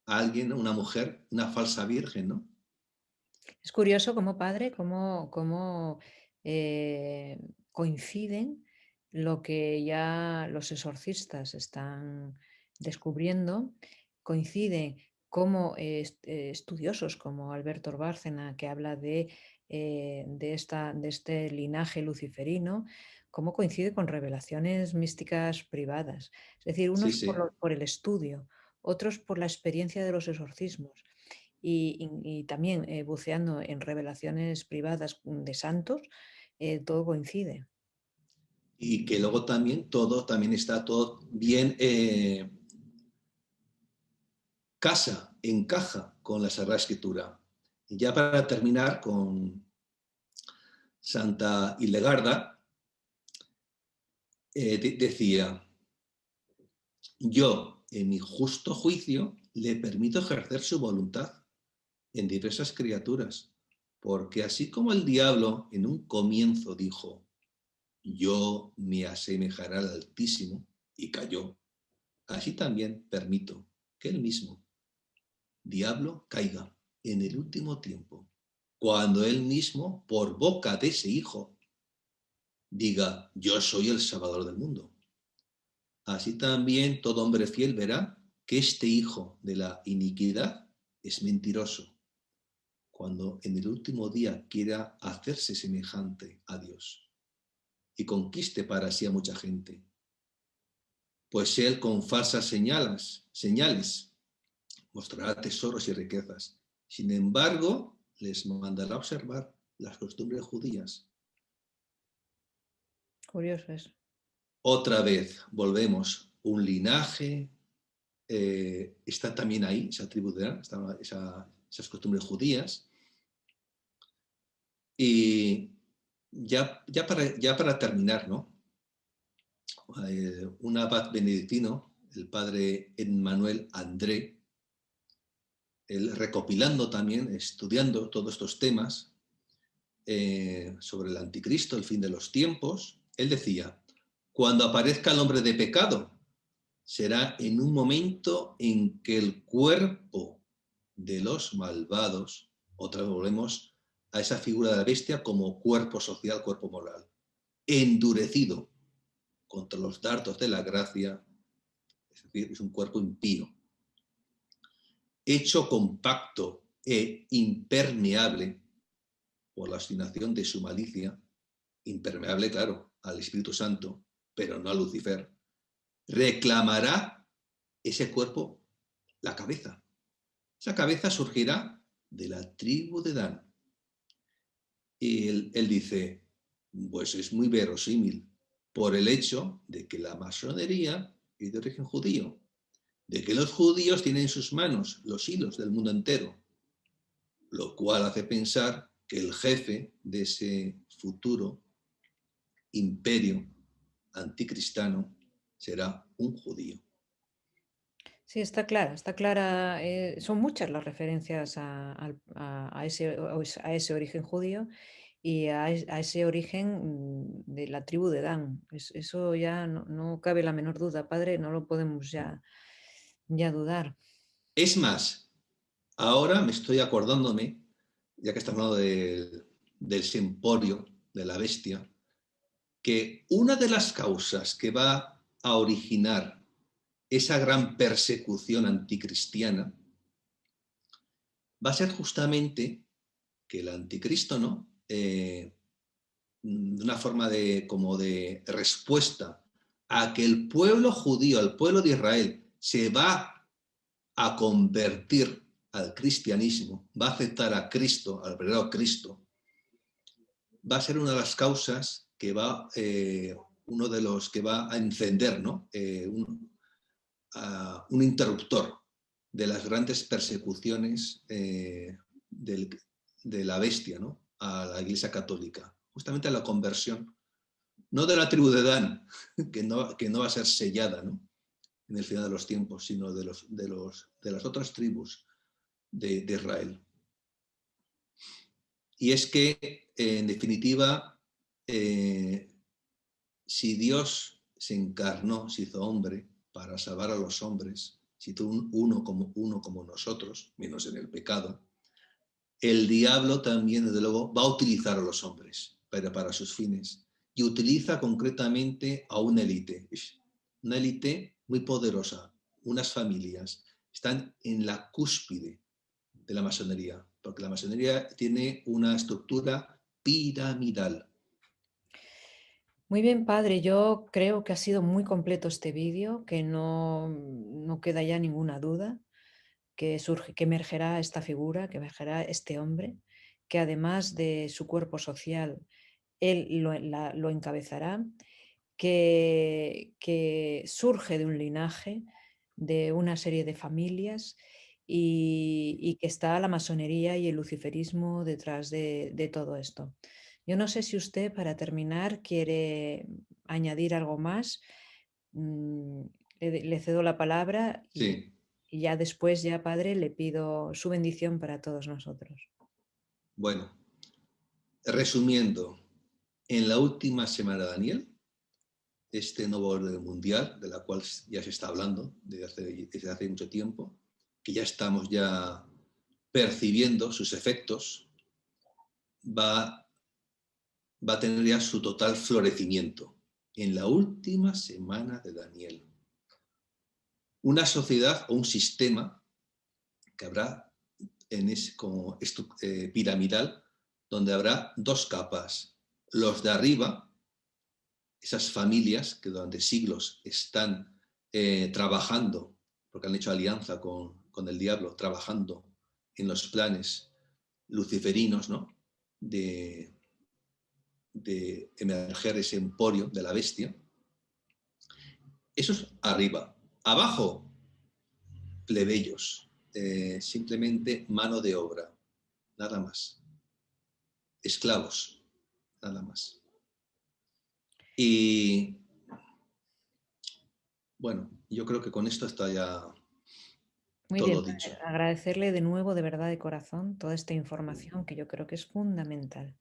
alguien, una mujer, una falsa virgen, ¿no? Es curioso como padre, cómo eh, coinciden lo que ya los exorcistas están descubriendo, coincide cómo estudiosos como Alberto Bárcena, que habla de este linaje luciferino, cómo coincide con revelaciones místicas privadas. Es decir, Sí, unos sí. por el estudio, otros por la experiencia de los exorcismos y también buceando en revelaciones privadas de santos, todo coincide. Y que luego también también está todo bien, encaja con la Sagrada Escritura. Y ya para terminar con Santa Hildegarda, decía, yo, en mi justo juicio, le permito ejercer su voluntad en diversas criaturas, porque así como el diablo en un comienzo dijo, yo me asemejaré al Altísimo, y cayó, así también permito que él mismo, diablo, caiga en el último tiempo, cuando él mismo, por boca de ese hijo, diga, yo soy el Salvador del mundo. Así también todo hombre fiel verá que este hijo de la iniquidad es mentiroso, cuando en el último día quiera hacerse semejante a Dios y conquiste para sí a mucha gente. Pues él con falsas señales mostrará tesoros y riquezas. Sin embargo, les mandará observar las costumbres judías. Curioso eso. Otra vez volvemos, un linaje, está también ahí, esa tribu de Dan, esas costumbres judías. Y ya para terminar, ¿no? Un abad benedictino, el padre Emmanuel André, él recopilando también, estudiando todos estos temas sobre el anticristo, el fin de los tiempos, él decía, cuando aparezca el hombre de pecado, será en un momento en que el cuerpo de los malvados, otra vez volvemos a esa figura de la bestia como cuerpo social, cuerpo moral, endurecido contra los dardos de la gracia, es decir, es un cuerpo impío, hecho compacto e impermeable por la obstinación de su malicia, impermeable, claro, al Espíritu Santo, pero no a Lucifer, reclamará ese cuerpo la cabeza. Esa cabeza surgirá de la tribu de Dan. Y él dice, pues es muy verosímil, por el hecho de que la masonería es de origen judío, de que los judíos tienen en sus manos los hilos del mundo entero, lo cual hace pensar que el jefe de ese futuro imperio anticristiano será un judío. Sí, está clara, está clara. Son muchas las referencias a ese origen judío y a ese origen de la tribu de Dan. Eso ya no cabe la menor duda, padre, no lo podemos ya dudar. Es más, ahora me estoy acordándome, ya que estamos hablando del semporio de la bestia, que una de las causas que va a originar esa gran persecución anticristiana va a ser justamente que el anticristo, ¿no? De una forma como de respuesta a que el pueblo judío, el pueblo de Israel, se va a convertir al cristianismo, va a aceptar a Cristo, al verdadero Cristo, va a ser una de las causas que uno de los que va a encender, ¿no? Un interruptor de las grandes persecuciones de la bestia, ¿no? A la Iglesia Católica, justamente a la conversión, no de la tribu de Dan, que no va a ser sellada, ¿no? En el final de los tiempos, sino de las otras tribus de Israel. Y es que, en definitiva, si Dios se encarnó, se hizo hombre para salvar a los hombres, si tú uno como nosotros, menos en el pecado, el diablo también, desde luego, va a utilizar a los hombres para sus fines. Y utiliza concretamente a una élite muy poderosa, unas familias están en la cúspide de la masonería, porque la masonería tiene una estructura piramidal. Muy bien, padre, yo creo que ha sido muy completo este vídeo, que no queda ya ninguna duda, que emergerá esta figura, que emergerá este hombre, que además de su cuerpo social, él lo encabezará, que surge de un linaje, de una serie de familias y que está la masonería y el luciferismo detrás de todo esto. Yo no sé si usted, para terminar, quiere añadir algo más. Mm, le cedo la palabra Sí, y ya después, ya padre, le pido su bendición para todos nosotros. bueno, resumiendo, en la última semana de Daniel, este nuevo orden mundial, de la cual ya se está hablando desde hace mucho tiempo, que ya estamos ya percibiendo sus efectos, va, va a tener ya su total florecimiento en la última semana de Daniel. Una sociedad o un sistema que habrá como piramidal, donde habrá dos capas. Los de arriba, esas familias que durante siglos están trabajando, porque han hecho alianza con el diablo, trabajando en los planes luciferinos, ¿no? de emerger ese emporio de la bestia. Eso es arriba. Abajo, plebeyos, simplemente mano de obra, nada más. Esclavos, nada más. Y bueno, yo creo que con esto está ya Muy bien, todo padre, dicho. agradecerle de nuevo, de verdad, de corazón, toda esta información que yo creo que es fundamental.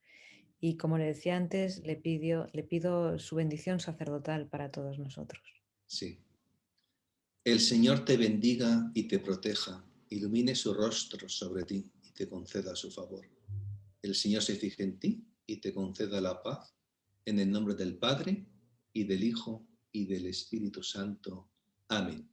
Y como le decía antes, le pido su bendición sacerdotal para todos nosotros. Sí. El Señor te bendiga y te proteja, ilumine su rostro sobre ti y te conceda su favor. El Señor se fije en ti y te conceda la paz, en el nombre del Padre, y del Hijo, y del Espíritu Santo. Amén.